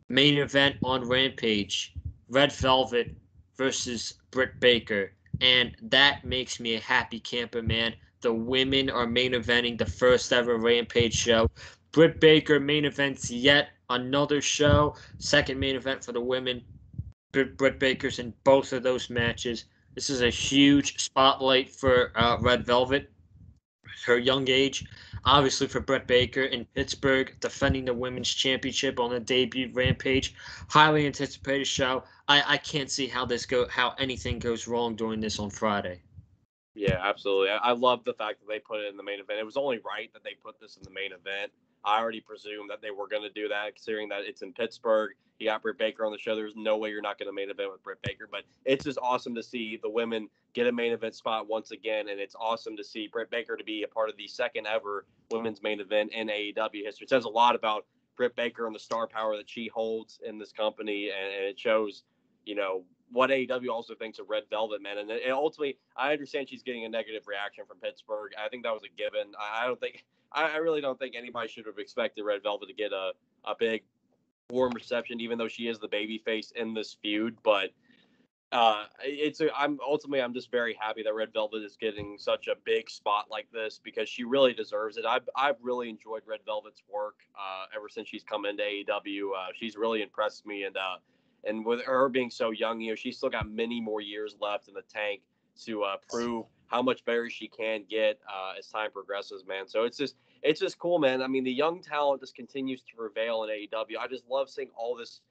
main event on Rampage, Red Velvet versus Britt Baker, and that makes me a happy camper, man. The women are main eventing the first ever Rampage show. Britt Baker main events yet another show, second main event for the women. Britt Baker's in both of those matches. This is a huge spotlight for Red Velvet, her young age. Obviously for Britt Baker in Pittsburgh, defending the women's championship on the debut Rampage. Highly anticipated show. I can't see how anything goes wrong during this on Friday. Yeah, absolutely. I love the fact that they put it in the main event. It was only right that they put this in the main event. I already presumed that they were going to do that, considering that it's in Pittsburgh. You got Britt Baker on the show. There's no way you're not going to main event with Britt Baker. But it's just awesome to see the women get a main event spot once again. And it's awesome to see Britt Baker to be a part of the second ever women's main event in AEW history. It says a lot about Britt Baker and the star power that she holds in this company. And it shows, what AEW also thinks of Red Velvet, man. And ultimately, I understand she's getting a negative reaction from Pittsburgh. I think that was a given. I really don't think anybody should have expected Red Velvet to get a big warm reception, even though she is the babyface in this feud. But I'm just very happy that Red Velvet is getting such a big spot like this because she really deserves it. I've really enjoyed Red Velvet's work ever since she's come into AEW. She's really impressed me, and with her being so young, she's still got many more years left in the tank to prove how much better she can get as time progresses, man. So it's just cool, man. I mean, the young talent just continues to prevail in AEW. I just love seeing all this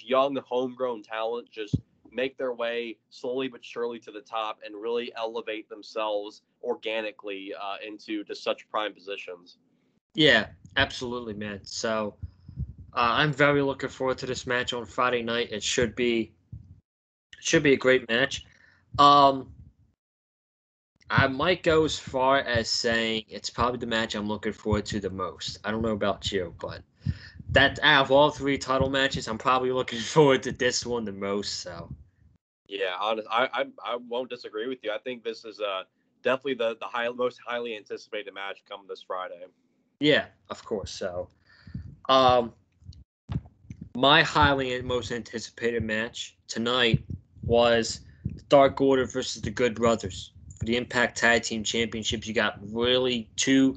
young homegrown talent just make their way slowly but surely to the top and really elevate themselves organically into just such prime positions. Yeah, absolutely, man. So I'm very looking forward to this match on Friday night. It should be a great match. I might go as far as saying it's probably the match I'm looking forward to the most. I don't know about you, but that out of all three title matches, I'm probably looking forward to this one the most. So, yeah, honestly, I won't disagree with you. I think this is definitely the most highly anticipated match coming this Friday. Yeah, of course. So, my most anticipated match tonight was the Dark Order versus the Good Brothers for the Impact Tag Team Championships. You got really two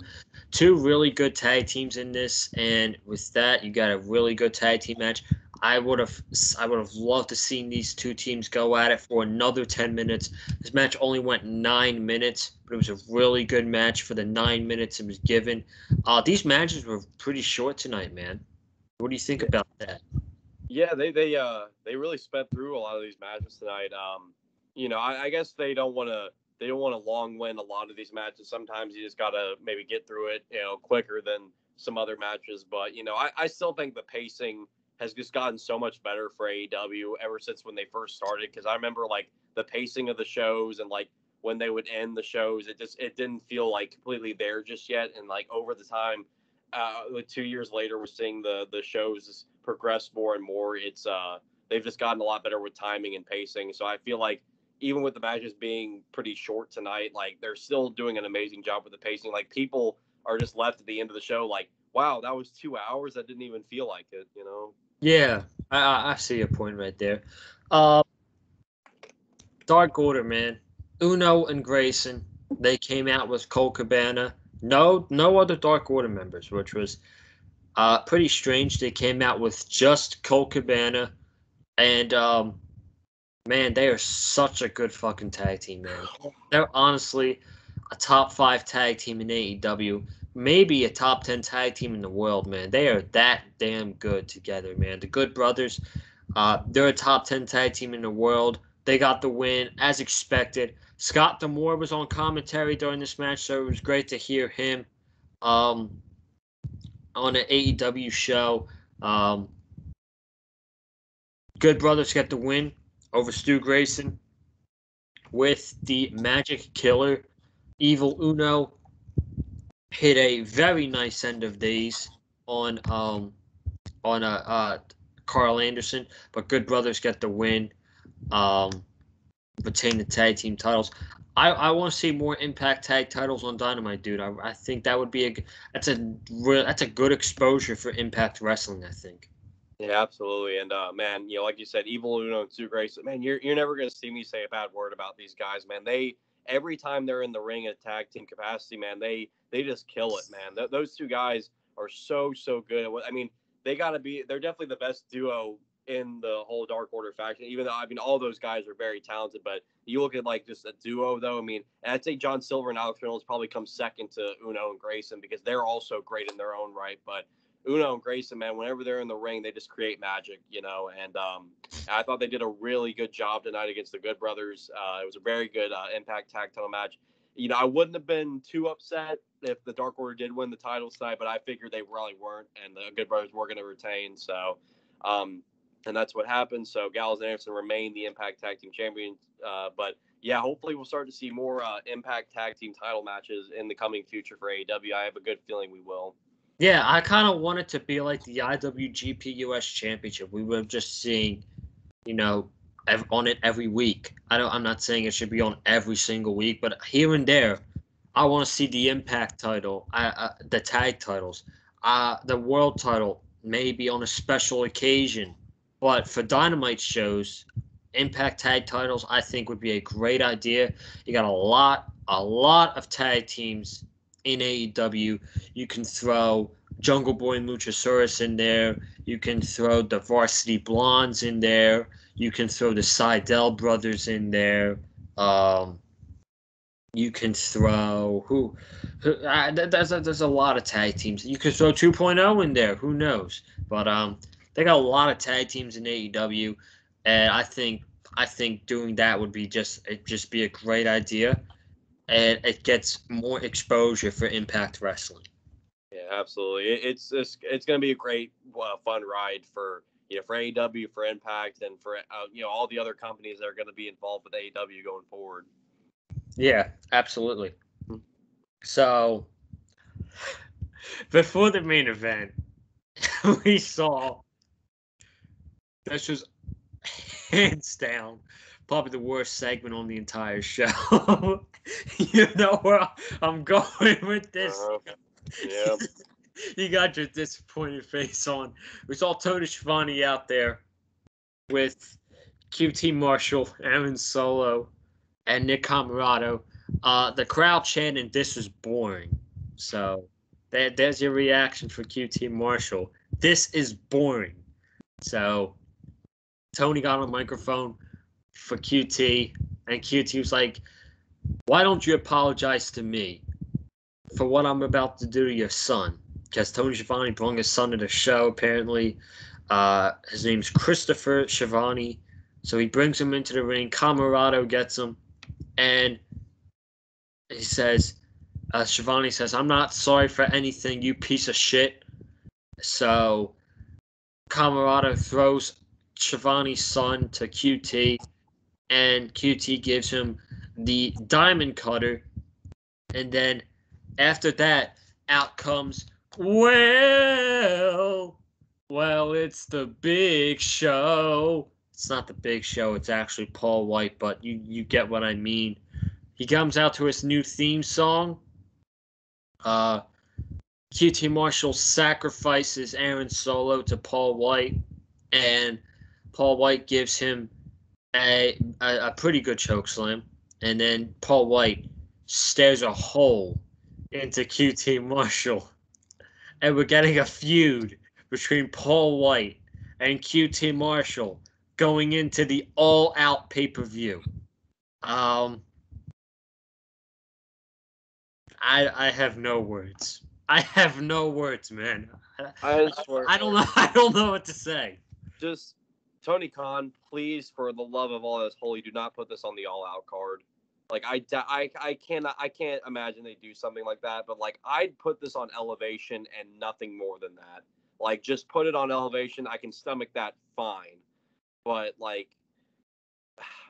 really good tag teams in this, and with that, you got a really good tag team match. I would have loved to seen these two teams go at it for another 10 minutes. This match only went 9 minutes, but it was a really good match for the 9 minutes it was given. These matches were pretty short tonight, man. What do you think about that? Yeah, they really sped through a lot of these matches tonight. I guess they don't want to long win a lot of these matches. Sometimes you just gotta maybe get through it, quicker than some other matches. But I still think the pacing has just gotten so much better for AEW ever since when they first started. Because I remember like the pacing of the shows and like when they would end the shows, it didn't feel like completely there just yet. And like over the time, like 2 years later, we're seeing the shows progress more and more. It's they've just gotten a lot better with timing and pacing. So I feel like even with the matches being pretty short tonight, like they're still doing an amazing job with the pacing. Like people are just left at the end of the show like, wow, that was 2 hours. That didn't even feel like it, Yeah, I see your point right there. Dark Order, man. Uno and Grayson, they came out with Colt Cabana. No other Dark Order members, which was pretty strange. They came out with just Colt Cabana, and man, they are such a good fucking tag team, man. They're honestly a top 5 tag team in AEW, maybe a top 10 tag team in the world, man. They are that damn good together, man. The Good Brothers, they're a top 10 tag team in the world. They got the win, as expected. Scott D'Amore was on commentary during this match, so it was great to hear him. on an AEW show. Good Brothers get the win over Stu Grayson with the Magic Killer. Evil Uno hit a very nice end of days on Carl Anderson, but Good Brothers get the win. Retain the tag team titles. I want to see more Impact tag titles on Dynamite, dude. I think that would be that's a good exposure for Impact Wrestling, I think. Yeah, absolutely. And man, like you said, Evil Uno and Sue Grace, man, you're never gonna see me say a bad word about these guys, man. They every time they're in the ring at tag team capacity, man, they just kill it, man. Those two guys are so good. I mean, they're definitely the best duo in the whole Dark Order faction. Even though all those guys are very talented, but you look at like just a duo though. I mean, and I'd say John Silver and Alex Reynolds probably come second to Uno and Grayson because they're also great in their own right, but Uno and Grayson, man, whenever they're in the ring, they just create magic, and I thought they did a really good job tonight against the Good Brothers. It was a very good Impact Tag Title match. I wouldn't have been too upset if the Dark Order did win the titles tonight, but I figured they really weren't, and the Good Brothers were going to retain. So, and that's what happened. So Gallows and Anderson remain the Impact Tag Team Champions. But yeah, hopefully we'll start to see more Impact Tag Team title matches in the coming future for AEW. I have a good feeling we will. Yeah, I kind of want it to be like the IWGP US Championship. We were just seeing, on it every week. I'm not saying it should be on every single week, but here and there, I want to see the Impact title, the tag titles, the world title, maybe on a special occasion. But for Dynamite shows, Impact tag titles, I think would be a great idea. You got a lot of tag teams in AEW. You can throw Jungle Boy and Luchasaurus in there. You can throw the Varsity Blondes in there. You can throw the Seidel brothers in there. You can throw there's a lot of tag teams. You could throw 2.0 in there. Who knows? But they got a lot of tag teams in AEW, and I think doing that would be just be a great idea, and it gets more exposure for Impact Wrestling. Yeah, absolutely. It's going to be a great, fun ride for for AEW, for Impact, and for all the other companies that are going to be involved with AEW going forward. Yeah, absolutely. So before the main event, we saw this was hands down probably the worst segment on the entire show. You know where I'm going with this. Yeah. You got your disappointed face on. We saw Tony Schiavone out there with QT Marshall, Aaron Solo, and Nick Comoroto. The crowd chanting, "This was boring." So there's your reaction for QT Marshall. This is boring. So Tony got on the microphone for QT, and QT was like, "Why don't you apologize to me for what I'm about to do to your son?" Because Tony Schiavone brought his son to the show, apparently. His name's Christopher Schiavone. So he brings him into the ring. Comoroto gets him. And he says, Schiavone says, "I'm not sorry for anything, you piece of shit." So Comoroto throws Schiavone's son to QT. And QT gives him the diamond cutter. And then after that, out comes, well, it's the Big Show. It's not the Big Show. It's actually Paul White, but you get what I mean. He comes out to his new theme song. QT Marshall sacrifices Aaron Solo to Paul White, and Paul White gives him a pretty good chokeslam, and then Paul White stares a hole into QT Marshall, and we're getting a feud between Paul White and QT Marshall going into the All Out pay-per-view. I have no words. I have no words, man. I don't know what to say. Just Tony Khan, please, for the love of all that's holy, do not put this on the All Out card. Like I can't imagine they do something like that. But like I'd put this on Elevation and nothing more than that. Like just put it on Elevation. I can stomach that fine. But like,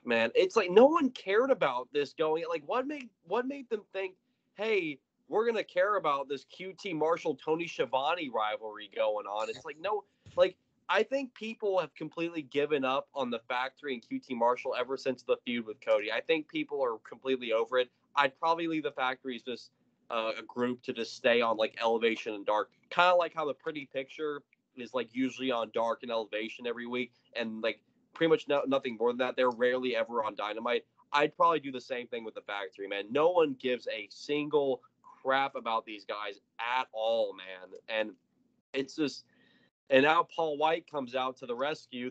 man, it's like no one cared about this going. Like what made them think, hey, we're gonna care about this QT Marshall Tony Schiavone rivalry going on? It's like no, like I think people have completely given up on the Factory and QT Marshall ever since the feud with Cody. I think people are completely over it. I'd probably leave the Factory as just a group to just stay on like Elevation and Dark, kind of like how the Pretty Picture is like usually on Dark and Elevation every week, and like pretty much nothing more than that. They're rarely ever on Dynamite. I'd probably do the same thing with the Factory, man. No one gives a single crap about these guys at all, man. And it's just, and now Paul White comes out to the rescue.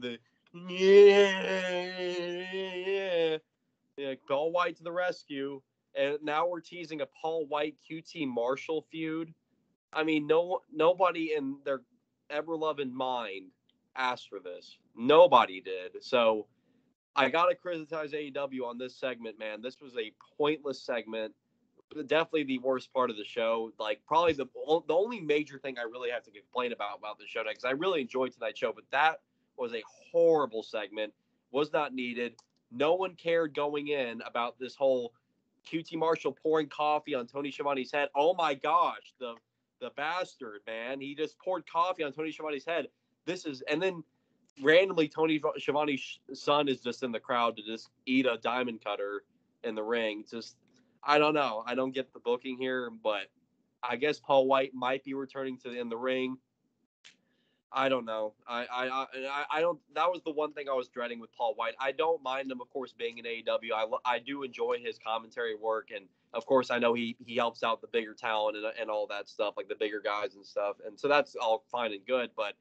Paul White to the rescue. And now we're teasing a Paul White QT Marshall feud. I mean, nobody in their ever-loving mind asked for this. Nobody did. So I got to criticize AEW on this segment, man. This was a pointless segment. Definitely the worst part of the show. Like probably the only major thing I really have to complain about the show because I really enjoyed tonight's show, but that was a horrible segment. Was not needed. No one cared going in about this whole QT Marshall pouring coffee on Tony Schiavone's head. Oh my gosh, the bastard, man. He just poured coffee on Tony Schiavone's head. And then randomly Tony Schiavone's son is just in the crowd to just eat a diamond cutter in the ring. Just, I don't know. I don't get the booking here, but I guess Paul White might be returning in the ring. I don't know. I don't. That was the one thing I was dreading with Paul White. I don't mind him, of course, being in AEW. I do enjoy his commentary work, and of course, I know he helps out the bigger talent and all that stuff, like the bigger guys and stuff. And so that's all fine and good, but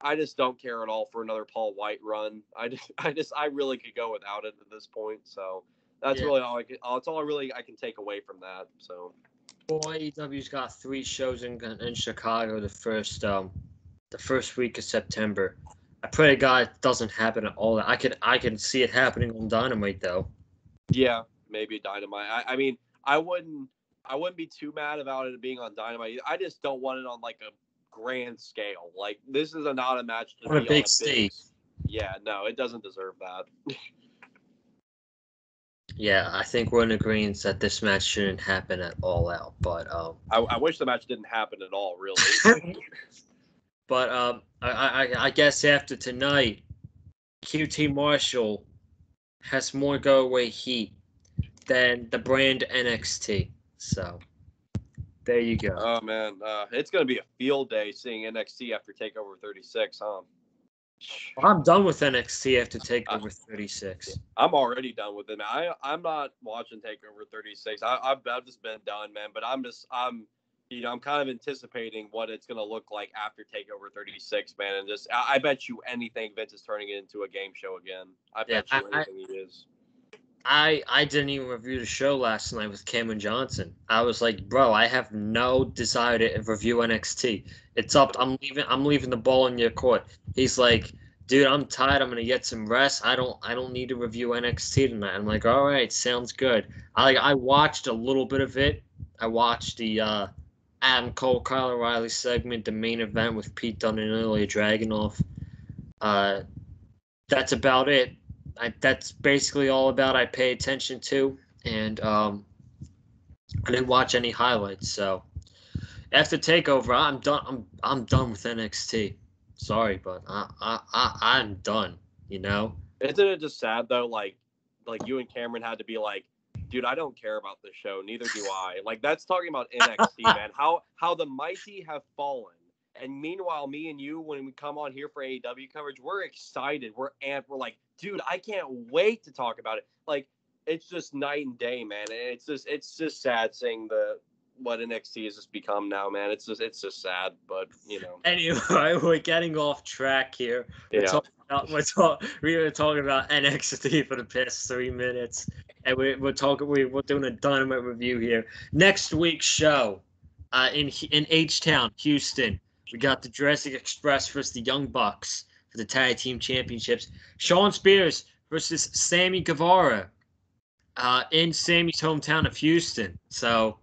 I just don't care at all for another Paul White run. I really could go without it at this point. So that's really all that's all I can take away from that. So, well, AEW's got 3 shows in Chicago the first week of September. I pray to God it doesn't happen at all. I can see it happening on Dynamite though. Yeah, maybe Dynamite. I mean, I wouldn't be too mad about it being on Dynamite. I just don't want it on like a grand scale. Like this is not a match to on be a big stage. Yeah, no, it doesn't deserve that. Yeah, I think we're in agreement that this match shouldn't happen at All Out, but I wish the match didn't happen at all, really. But I guess after tonight, QT Marshall has more go-away heat than the brand NXT. So there you go. Oh man, it's gonna be a field day seeing NXT after Takeover 36, huh? I'm done with NXT after Takeover 36. I'm already done with it, man. I'm not watching Takeover 36. I've just been done, man. But I'm kind of anticipating what it's going to look like after Takeover 36, man. And just, I bet you anything Vince is turning it into a game show again. I bet you anything he is. I didn't even review the show last night with Cameron Johnson. I was like, bro, I have no desire to review NXT. It's up. I'm leaving the ball in your court. He's like, dude, I'm tired. I'm gonna get some rest. I don't need to review NXT tonight. I'm like, all right, sounds good. I watched a little bit of it. I watched the Adam Cole, Kyle O'Reilly segment, the main event with Pete Dunne and Ilya Dragunov. That's about it. That's basically all about I pay attention to, and I didn't watch any highlights. So after Takeover, I'm done. I'm done with NXT. Sorry, but I'm done. You know. Isn't it just sad though? Like you and Cameron had to be like, dude, I don't care about this show. Neither do I. Like that's talking about NXT, man. How the mighty have fallen. And meanwhile, me and you, when we come on here for AEW coverage, we're excited. We're amped. We're like, dude, I can't wait to talk about it. Like, it's just night and day, man. And it's just sad seeing what NXT has just become now, man. It's just sad, but you know. Anyway, we're getting off track here. We were talking about NXT for the past 3 minutes, and we're doing a Dynamite review here. Next week's show, in H-Town, Houston. We got the Jurassic Express versus the Young Bucks for the Tag Team Championships. Shawn Spears versus Sammy Guevara. in Sammy's hometown of Houston. So,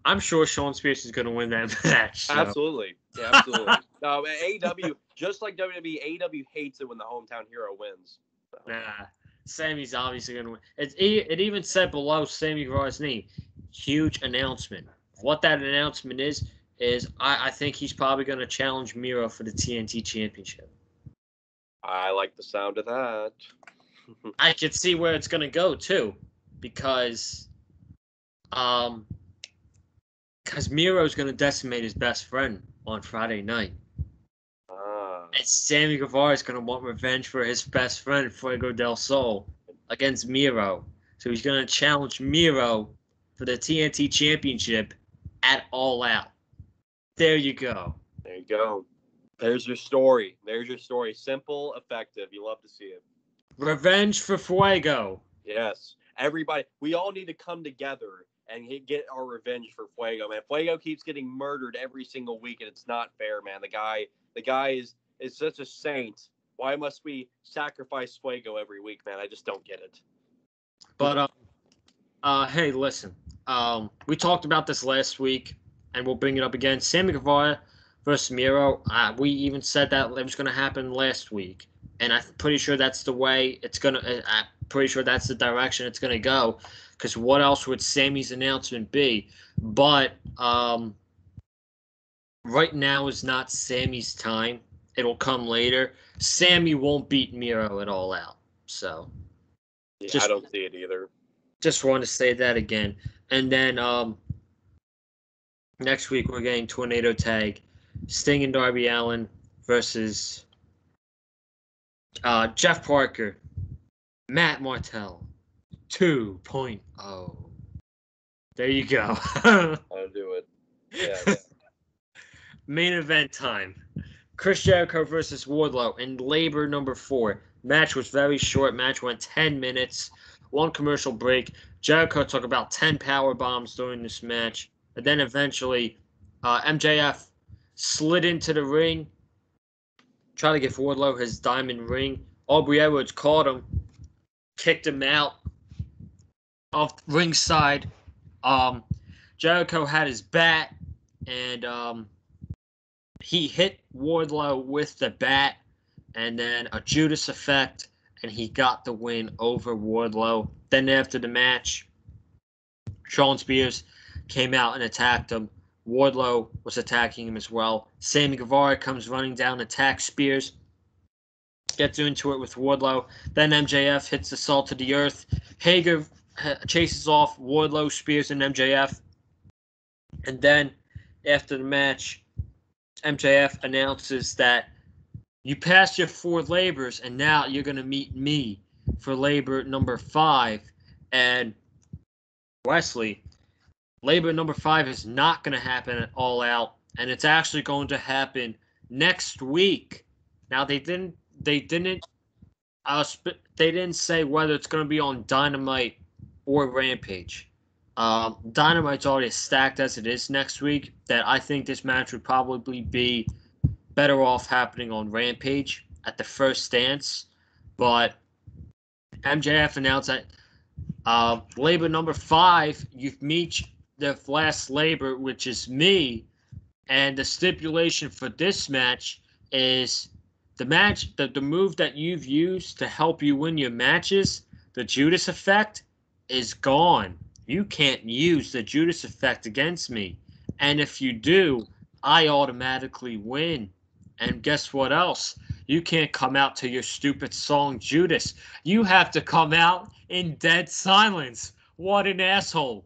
I'm sure Sean Spears is going to win that match. So. Absolutely. Yeah, absolutely. No, AEW, just like WWE, AEW hates it when the hometown hero wins. So. Nah, Sammy's obviously going to win. It even said below Sammy Guevara's name, huge announcement. What that announcement is I think he's probably going to challenge Miro for the TNT Championship. I like the sound of that. I can see where it's going to go, too, because Miro's going to decimate his best friend on Friday night. And Sammy Guevara is going to want revenge for his best friend, Fuego del Sol, against Miro. So he's going to challenge Miro for the TNT Championship at All Out. There you go. There you go. There's your story. There's your story. Simple, effective. You love to see it. Revenge for Fuego. Yes. Everybody, we all need to come together and get our revenge for Fuego, man. Fuego keeps getting murdered every single week, and it's not fair, man. The guy is such a saint. Why must we sacrifice Fuego every week, man? I just don't get it. But hey, listen. We talked about this last week, and we'll bring it up again. Sammy Guevara versus Miro. We even said that it was going to happen last week, and I'm pretty sure that's the way it's going to. I'm pretty sure that's the direction it's going to go. Because what else would Sammy's announcement be? But right now is not Sammy's time. It'll come later. Sammy won't beat Miro at All Out. So, yeah, I don't see it either. Just want to say that again. And then next week we're getting Tornado Tag, Sting and Darby Allin versus Jeff Parker, Matt Martell. 2.0. There you go. I'll do it. Yeah. Main event time. Chris Jericho versus Wardlow in Labor number 4. Match was very short. Match went 10 minutes. 1 commercial break. Jericho took about 10 power bombs during this match. And then eventually MJF slid into the ring. Tried to give Wardlow his diamond ring. Aubrey Edwards caught him. Kicked him out of ringside. Jericho had his bat, and he hit Wardlow with the bat, and then a Judas effect, and he got the win over Wardlow. Then after the match, Sean Spears came out and attacked him. Wardlow was attacking him as well. Sammy Guevara comes running down, attacks Spears, gets into it with Wardlow. Then MJF hits the salt to the earth. Hager chases off Wardlow, Spears, and MJF. And then, after the match, MJF announces that you passed your 4 labors, and now you're going to meet me for labor number 5. And Wesley, labor number 5 is not going to happen at All Out, and it's actually going to happen next week. Now, they didn't say whether it's going to be on Dynamite or Rampage. Dynamite's already stacked as it is next week. That I think this match would probably be better off happening on Rampage at the first dance. But MJF announced that labor number 5, you meet the last labor, which is me. And the stipulation for this match is the move that you've used to help you win your matches, the Judas effect, is gone. You can't use the Judas effect against me. And if you do, I automatically win. And guess what else? You can't come out to your stupid song, Judas. You have to come out in dead silence. What an asshole.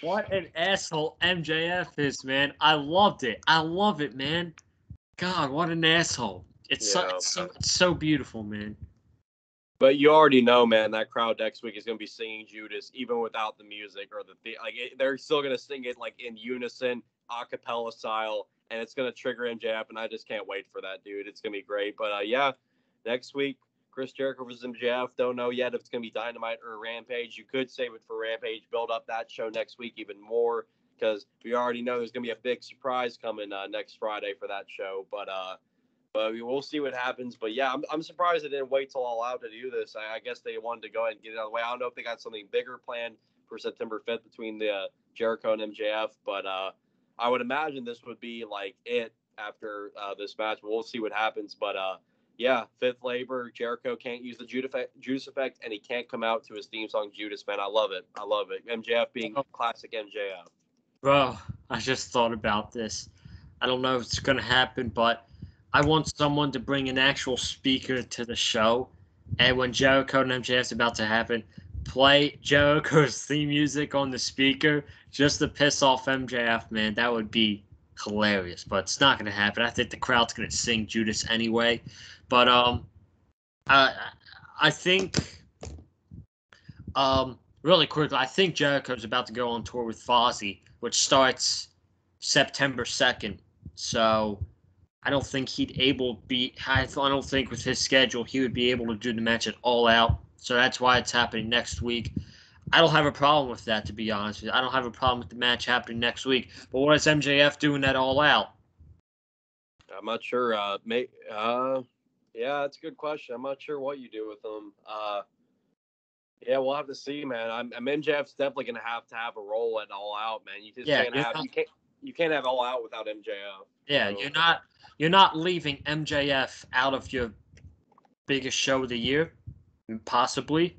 What an asshole MJF is, man. I loved it. I love it, man. God, what an asshole. It's so beautiful, man. But you already know, man, that crowd next week is going to be singing Judas, even without the music or they're still going to sing it like in unison, a cappella style, and it's going to trigger MJF, and I just can't wait for that, dude. It's going to be great. But yeah, next week, Chris Jericho versus MJF. Don't know yet if it's going to be Dynamite or Rampage. You could save it for Rampage, build up that show next week even more, because we already know there's going to be a big surprise coming next Friday for that show. But But we'll see what happens. But yeah, I'm surprised they didn't wait till All Out to do this. I guess they wanted to go ahead and get it out of the way. I don't know if they got something bigger planned for September 5th between the Jericho and MJF, but I would imagine this would be like it after this match. But we'll see what happens. But yeah, fifth labor. Jericho can't use the Judas effect, and he can't come out to his theme song Judas. Man, I love it. I love it. MJF being classic MJF. Bro, I just thought about this. I don't know if it's going to happen, but I want someone to bring an actual speaker to the show. And when Jericho and MJF's about to happen, play Jericho's theme music on the speaker just to piss off MJF, man. That would be hilarious. But it's not going to happen. I think the crowd's going to sing Judas anyway. But I think really quickly, I think Jericho's about to go on tour with Fozzy, which starts September 2nd. So I don't think I don't think with his schedule he would be able to do the match at All Out. So that's why it's happening next week. I don't have a problem with that, to be honest with you. I don't have a problem with the match happening next week. But what is MJF doing at All Out? I'm not sure. Yeah, that's a good question. I'm not sure what you do with him. Yeah, we'll have to see, man. MJF's definitely gonna have to have a role at All Out, man. You just you can't have All Out without MJF. Yeah, so. You're not leaving MJF out of your biggest show of the year, possibly.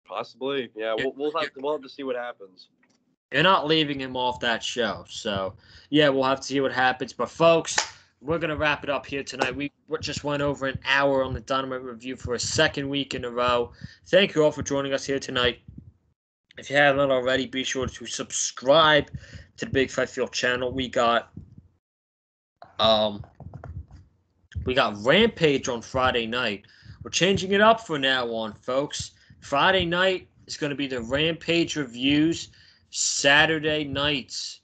Possibly, yeah. We'll have to see what happens. You're not leaving him off that show, so yeah, we'll have to see what happens. But folks, we're gonna wrap it up here tonight. We just went over an hour on the Dynamite review for a second week in a row. Thank you all for joining us here tonight. If you haven't already, be sure to subscribe to the Big Fight Field channel. We got Rampage on Friday night. We're changing it up from now on, folks. Friday night is going to be the Rampage reviews. Saturday nights,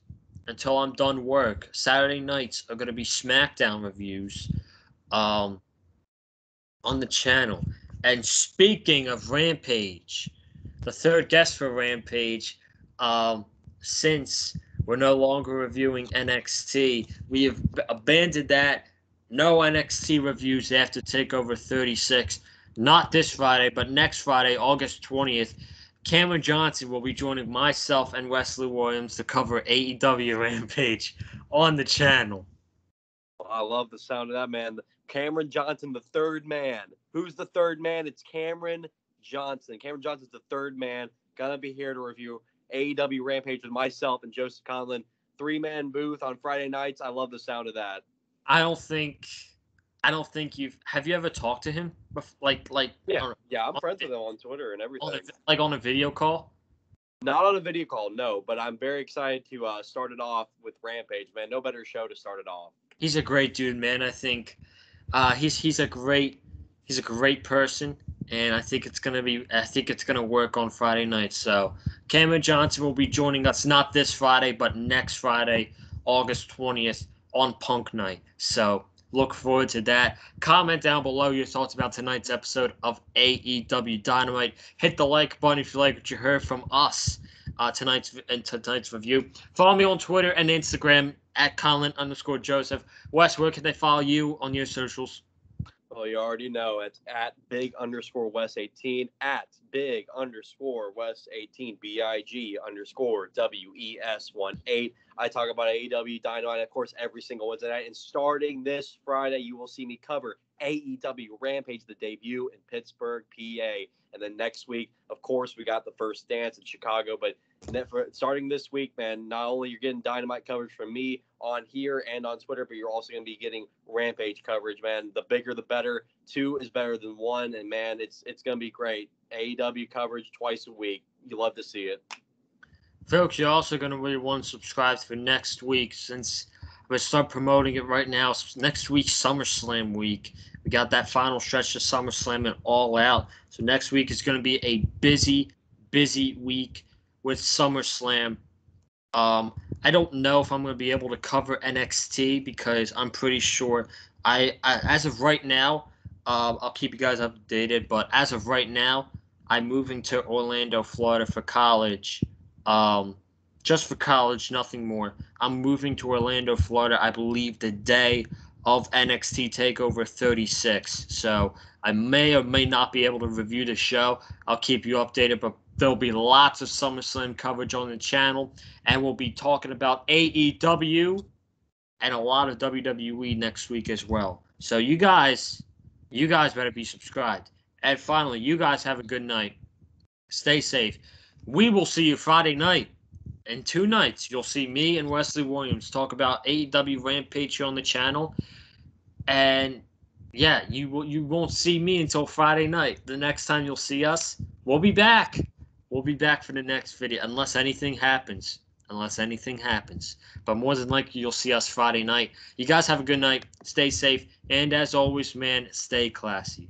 until I'm done work, Saturday nights are going to be SmackDown reviews on the channel. And speaking of Rampage, the third guest for Rampage, since we're no longer reviewing NXT, we have abandoned that. No NXT reviews after TakeOver 36. Not this Friday, but next Friday, August 20th. Cameron Johnson will be joining myself and Wesley Williams to cover AEW Rampage on the channel. I love the sound of that, man. Cameron Johnson, the third man. Who's the third man? It's Cameron Johnson. Cameron Johnson's the third man. Gonna be here to review AEW Rampage with myself and Joseph Conlon. 3-man booth on Friday nights. I love the sound of that. I don't think have you ever talked to him before? Yeah, I'm friends with him on Twitter and everything. On a video call? Not on a video call, no, but I'm very excited to start it off with Rampage, man. No better show to start it off. He's a great dude, man. I think he's a great person, and I think it's gonna work on Friday night. So Cameron Johnson will be joining us not this Friday, but next Friday, August 20th on Punk Night. So look forward to that. Comment down below your thoughts about tonight's episode of AEW Dynamite. Hit the like button if you like what you heard from us tonight's review. Follow me on Twitter and Instagram at Colin_Joseph. Wes, where can they follow you on your socials? Well, you already know. It's at big_Wes18, at big_Wes18, BIG_WES18. I talk about AEW Dynamite, of course, every single Wednesday night. And starting this Friday, you will see me cover AEW Rampage, the debut in Pittsburgh, PA. And then next week, of course, we got the first dance in Chicago. But starting this week, man, not only you're getting Dynamite coverage from me on here and on Twitter, but you're also going to be getting Rampage coverage, man. The bigger, the better. 2 is better than 1. And, man, it's going to be great. AEW coverage twice a week. You love to see it. Folks, you're also going to really want to subscribe for next week, since I'm going to start promoting it right now. Next week, SummerSlam week. We got that final stretch of SummerSlam and All Out. So next week is going to be a busy week with SummerSlam. I don't know if I'm going to be able to cover NXT because I'm pretty sure I as of right now, I'll keep you guys updated, but as of right now, I'm moving to Orlando, Florida for college. Just for college, nothing more. I'm moving to Orlando, Florida, I believe the day of NXT TakeOver 36. So I may or may not be able to review the show. I'll keep you updated, but there'll be lots of SummerSlam coverage on the channel, and we'll be talking about AEW and a lot of WWE next week as well. So you guys better be subscribed. And finally, you guys have a good night. Stay safe. We will see you Friday night. In 2 nights, you'll see me and Wesley Williams talk about AEW Rampage here on the channel. And yeah, you won't see me until Friday night. The next time you'll see us, we'll be back. We'll be back for the next video, unless anything happens. But more than likely, you'll see us Friday night. You guys have a good night. Stay safe. And as always, man, stay classy.